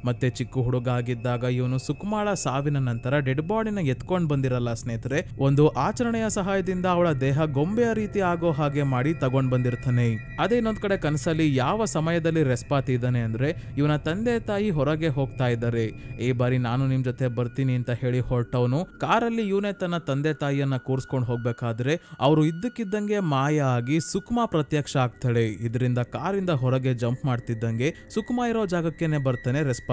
ಮತ್ತೆ ಚಿಕ್ಕ ಹುಡುಗ ಆಗಿದ್ದಾಗ ಇವನು ಸುಕುಮಾಳ ಸಾವಿನ ನಂತರ ಡೆಡ್ ಬಾಡಿನ ಎತ್ಕೊಂಡ್ ಬಂದಿರಲ್ಲ ಸ್ನೇಹಿತರೆ, ಒಂದು ಆಚರಣೆಯ ಸಹಾಯದಿಂದ ಅವಳ ದೇಹ ಗೊಂಬೆಯ ರೀತಿ ಆಗೋ ಹಾಗೆ ಮಾಡಿ ತಗೊಂಡ್ ಬಂದಿರ್ತಾನೆ. ಅದೇ ಇನ್ನೊಂದ್ ಕಡೆ ಕನಸಲ್ಲಿ ಯಾವ ಸಮಯದಲ್ಲಿ ರೆಸ್ಪಾತಿ ಇದ್ದಾನೆ ಅಂದ್ರೆ ಇವನ ತಂದೆ ತಾಯಿ ಹೊರಗೆ ಹೋಗ್ತಾ ಇದ್ದಾರೆ. ಈ ಬಾರಿ ನಾನು ನಿಮ್ ಜೊತೆ ಬರ್ತೀನಿ ಅಂತ ಹೇಳಿ ಹೊರಟವನು ಕಾರಲ್ಲಿ ಇವನೇ ತನ್ನ ತಂದೆ ತಾಯಿಯನ್ನ ಕೂರ್ಸ್ಕೊಂಡ್ ಹೋಗ್ಬೇಕಾದ್ರೆ ಅವರು ಇದ್ದಕ್ಕಿದ್ದಂಗೆ ಮಾಯ ಆಗಿ ಸುಕುಮಾ ಪ್ರತ್ಯಕ್ಷ ಆಗ್ತಾಳೆ. ಇದರಿಂದ ಕಾರಿಂದ ಹೊರಗೆ ಜಂಪ್ ಮಾಡ್ತಿದ್ದಂಗೆ ಸುಕುಮಾ ಇರೋ ಜಾಗಕ್ಕೇನೆ ಬರ್ತಾನೆ ರೆಸ್ಪಾತಿ.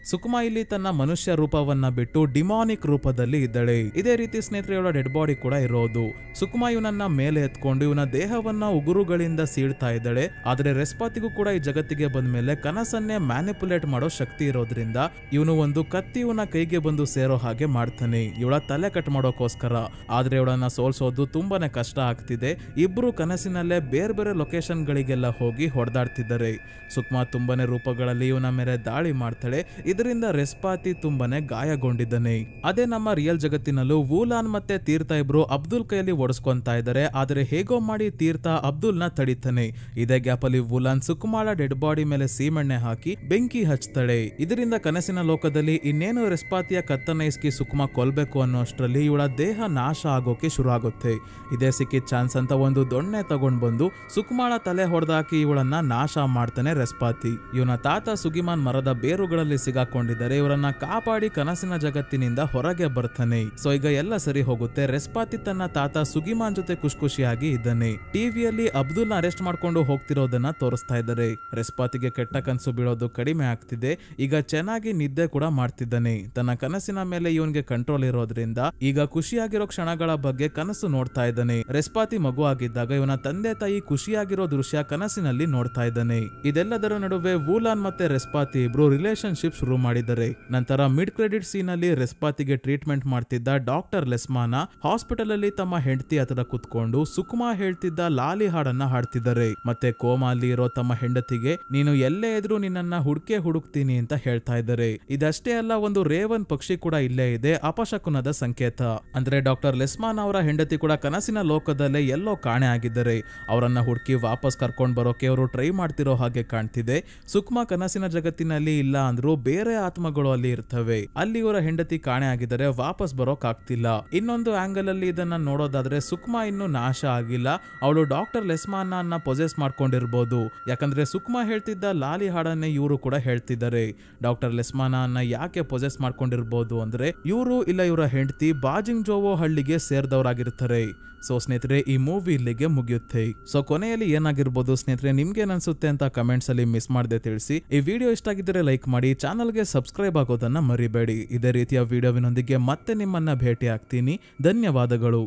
ಸುಕುಮಾ ಇಲ್ಲಿ ತನ್ನ ಮನುಷ್ಯ ರೂಪವನ್ನ ಬಿಟ್ಟು ಡಿಮಾನಿಕ್ ರೂಪದಲ್ಲಿ ಇದ್ದಳೆ. ಇದೇ ರೀತಿ ಸ್ನೇಹಿತರೆಯವಳ ಡೆಡ್ ಬಾಡಿ ಕೂಡ ಇರೋದು. ಸುಕುಮಾ ಇವನನ್ನ ಮೇಲೆ ಎತ್ಕೊಂಡು ಇವನ ದೇಹವನ್ನ ಉಗುರುಗಳಿಂದ ಸೀಳ್ತಾ ಇದ್ದಾಳೆ. ಆದ್ರೆ ರೆಸ್ಪಾತಿಗೂ ಕೂಡ ಈ ಜಗತ್ತಿಗೆ ಬಂದ ಮೇಲೆ ಕನಸನ್ನೇ ಮ್ಯಾನಿಪುಲೇಟ್ ಮಾಡೋ ಶಕ್ತಿ ಇರೋದ್ರಿಂದ ಇವನು ಒಂದು ಕತ್ತಿ ಇವನ ಕೈಗೆ ಬಂದು ಸೇರೋ ಹಾಗೆ ಮಾಡ್ತಾನೆ, ಇವಳ ತಲೆ ಕಟ್ ಮಾಡೋಕೋಸ್ಕರ. ಆದ್ರೆ ಇವಳನ್ನ ಸೋಲ್ಸೋದು ತುಂಬಾನೇ ಕಷ್ಟ ಆಗ್ತಿದೆ. ಇಬ್ರು ಕನಸಿನಲ್ಲೇ ಬೇರೆ ಬೇರೆ ಲೊಕೇಶನ್ ಗಳಿಗೆಲ್ಲ ಹೋಗಿ ಹೊಡೆದಾಡ್ತಿದ್ದಾರೆ. ಸುಕುಮಾ ತುಂಬಾನೇ ರೂಪಗಳಲ್ಲಿ ಇವನ ಮೇಲೆ ದಾಳಿ ಮಾಡ್ತಾಳೆ. ಇದರಿಂದ ರೆಸ್ಪಾತಿ ತುಂಬಾನೇ ಗಾಯಗೊಂಡಿದ್ದಾನೆ. ಅದೇ ನಮ್ಮ ರಿಯಲ್ ಜಗತ್ತಿನಲ್ಲೂ ವುಲಾನ್ ಮತ್ತೆ ತೀರ್ಥ ಇಬ್ರು ಅಬ್ದುಲ್ ಕೈಯಲ್ಲಿ ಒಡಿಸ್ಕೊಂತಾ ಇದ್ದಾರೆ. ಆದ್ರೆ ಹೇಗೋ ಮಾಡಿ ತೀರ್ಥ ಅಬ್ದುಲ್ನ ತಡಿತಾನೆ. ಇದೇ ಗ್ಯಾಪ್ ಅಲ್ಲಿ ವುಲಾನ್ ಸುಕುಮಾಳ ಡೆಡ್ ಬಾಡಿ ಮೇಲೆ ಸೀಮೆಣ್ಣೆ ಹಾಕಿ ಬೆಂಕಿ ಹಚ್ತಾಳೆ. ಇದರಿಂದ ಕನಸಿನ ಲೋಕದಲ್ಲಿ ಇನ್ನೇನು ರೆಸ್ಪಾತಿಯ ಕತ್ತನ್ನ ಇಸ್ಕಿ ಸುಕುಮಾ ಕೊಲ್ಬೇಕು ಅನ್ನೋ ಅಷ್ಟರಲ್ಲಿ ಇವಳ ದೇಹ ನಾಶ ಆಗೋಕೆ ಶುರು ಆಗುತ್ತೆ. ಇದೇ ಸಿಕ್ಕಿದ ಚಾನ್ಸ್ ಅಂತ ಒಂದು ದೊಣ್ಣೆ ತಗೊಂಡ್ ಬಂದು ಸುಕುಮಾಳ ತಲೆ ಹೊಡೆದಾಕಿ ಇವಳನ್ನ ನಾಶ ಮಾಡ್ತಾನೆ ರೆಸ್ಪಾತಿ. ಇವನ ತಾತ ಸುಗಿಮಾನ್ ಮರದ ಬೇರುಗಳಲ್ಲಿ ಸಿಗಾಕೊಂಡಿದ್ದಾರೆ. ಇವರನ್ನ ಕಾಪಾಡಿ ಕನಸಿನ ಜಗತ್ತಿನಿಂದ ಹೊರಗೆ ಬರ್ತಾನೆ. ಸೊ ಈಗ ಎಲ್ಲ ಸರಿ ಹೋಗುತ್ತೆ. ರೆಸ್ಪಾತಿ ತನ್ನ ತಾತ ಸುಗಿಮಾನ್ ಜೊತೆ ಖುಷಿಯಾಗಿ ಇದ್ದಾನೆ. ಟಿವಿಯಲ್ಲಿ ಅಬ್ದುಲ್ ಅರೆಸ್ಟ್ ಮಾಡ್ಕೊಂಡು ಹೋಗ್ತಿರೋದನ್ನ ತೋರಿಸ್ತಾ ಇದ್ದಾರೆ. ರೆಸ್ಪಾತಿಗೆ ಕೆಟ್ಟ ಕನಸು ಬೀಳೋದು ಕಡಿಮೆ ಆಗ್ತಿದೆ. ಈಗ ಚೆನ್ನಾಗಿ ನಿದ್ದೆ ಕೂಡ ಮಾಡ್ತಿದ್ದಾನೆ. ತನ್ನ ಕನಸಿನ ಮೇಲೆ ಇವನ್ಗೆ ಕಂಟ್ರೋಲ್ ಇರೋದ್ರಿಂದ ಈಗ ಖುಷಿಯಾಗಿರೋ ಕ್ಷಣಗಳ ಬಗ್ಗೆ ಕನಸು ನೋಡ್ತಾ ಇದ್ದಾನೆ. ರೆಸ್ಪಾತಿ ಮಗು ಆಗಿದ್ದಾಗ ಇವನ ತಂದೆ ತಾಯಿ ಖುಷಿಯಾಗಿರೋ ದೃಶ್ಯ ಕನಸಿನಲ್ಲಿ ನೋಡ್ತಾ ಇದ್ದಾನೆ. ಇದೆಲ್ಲದರ ನಡುವೆ ವುಲಾನ್ ಮತ್ತೆ ರೆಸ್ಪಾತಿ ಇಬ್ರು ರಿಲೇಶನ್ಶಿಪ್ ಶುರು ಮಾಡಿದ್ದಾರೆ. ನಂತರ ಮಿಡ್ ಕ್ರೆಡಿಟ್ ಸೀನ್ ಅಲ್ಲಿ ರೆಸ್ಪಾತಿಗೆ ಟ್ರೀಟ್ಮೆಂಟ್ ಮಾಡ್ತಿದ್ದ ಡಾಕ್ಟರ್ ಲೆಸ್ಮಾನ ಹಾಸ್ಪಿಟಲ್ ಅಲ್ಲಿ ತಮ್ಮ ಹೆಂಡತಿ ಹತ್ರ ಕುತ್ಕೊಂಡು ಸುಕುಮಾ ಹೇಳ್ತಿದ್ದ ಲಾಲಿ ಹಾಡನ್ನ ಹಾಡ್ತಿದ್ದಾರೆ. ಮತ್ತೆ ಕೋಮಾ ಅಲ್ಲಿ ಇರೋ ತಮ್ಮ ಹೆಂಡತಿಗೆ ನೀನು ಎಲ್ಲೇ ಇದ್ರೂ ನಿನ್ನನ್ನ ಹುಡುಕ್ತೀನಿ ಅಂತ ಹೇಳ್ತಾ ಇದ್ದಾರೆ. ಇದಷ್ಟೇ ಅಲ್ಲ, ಒಂದು ರೇವನ್ ಪಕ್ಷಿ ಕೂಡ ಇಲ್ಲೇ ಇದೆ, ಅಪಶಕುನದ ಸಂಕೇತ. ಅಂದ್ರೆ ಡಾಕ್ಟರ್ ಲೆಸ್ಮಾನ್ ಅವರ ಹೆಂಡತಿ ಕೂಡ ಕನಸಿನ ಲೋಕದಲ್ಲೇ ಎಲ್ಲೋ ಕಾಣೆ ಆಗಿದ್ದಾರೆ. ಅವರನ್ನ ಹುಡುಕಿ ವಾಪಸ್ ಕರ್ಕೊಂಡ್ ಬರೋಕೆ ಅವರು ಟ್ರೈ ಮಾಡ್ತಿರೋ ಹಾಗೆ ಕಾಣ್ತಿದೆ. ಸುಕುಮಾ ಕನಸಿನ ಜಗತ್ತಿನಲ್ಲಿ ಇಲ್ಲ ಅಂದ್ರೂ ಬೇರೆ ಆತ್ಮಗಳು ಅಲ್ಲಿ ಇರ್ತವೆ. ಅಲ್ಲಿ ಇವರ ಹೆಂಡತಿ ಕಾಣೆ ಆಗಿದ್ದಾರೆ, ವಾಪಸ್ ಬರೋಕ್ ಆಗ್ತಿಲ್ಲ. ಇನ್ನೊಂದು ಆಂಗಲ್ ಅಲ್ಲಿ ಇದನ್ನ ನೋಡೋದಾದ್ರೆ ಸುಕುಮಾ ಇನ್ನು ನಾಶ ಆಗಿಲ್ಲ. ಅವಳು ಡಾಕ್ಟರ್ ಲೆಸ್ಮಾನ್ ಅನ್ನ ಪೊಸೆಸ್ ಮಾಡ್ಕೊಂಡಿರ್ಬೋದು. ಯಾಕಂದ್ರೆ ಸುಕುಮಾ ಹೇಳ್ತಿದ್ದ ಲಾಲಿ ಹಾಡನ್ನೇ ಇವರು ಕೂಡ ಹೇಳ್ತಿದ್ದಾರೆ. ಡಾಕ್ಟರ್ ಲೆಸ್ಮಾನ ಅನ್ನ ಯಾಕೆ ಪೊಸೆಸ್ ಮಾಡ್ಕೊಂಡಿರ್ಬೋದು ಅಂದ್ರೆ ಇವರು ಇಲ್ಲ ಇವರ ಹೆಂಡತಿ ಬಾಜಿಂಗ್ ಜೋವೋ ಹಳ್ಳಿಗೆ ಸೇರಿದವರಾಗಿರ್ತಾರೆ. ಸೊ ಸ್ನೇಹಿತರೆ, ಈ ಮೂವಿ ಇಲ್ಲಿಗೆ ಮುಗಿಯುತ್ತೆ. ಸೊ ಕೊನೆಯಲ್ಲಿ ಏನಾಗಿರ್ಬೋದು ಸ್ನೇಹಿತರೆ, ನಿಮ್ಗೆ ಏನ್ಸುತ್ತೆ ಅಂತ ಕಮೆಂಟ್ಸ್ ಅಲ್ಲಿ ಮಿಸ್ ಮಾಡದೆ ತಿಳಿಸಿ. ಈ ವಿಡಿಯೋ ಇಷ್ಟ ಆಗಿದ್ರೆ ಲೈಕ್ ಮಾಡಿ, ಚಾನಲ್ಗೆ ಸಬ್ಸ್ಕ್ರೈಬ್ ಆಗೋದನ್ನ ಮರಿಬೇಡಿ. ಇದೇ ರೀತಿಯ ವಿಡಿಯೋವಿನೊಂದಿಗೆ ಮತ್ತೆ ನಿಮ್ಮನ್ನ ಭೇಟಿ ಆಗ್ತೀನಿ. ಧನ್ಯವಾದಗಳು.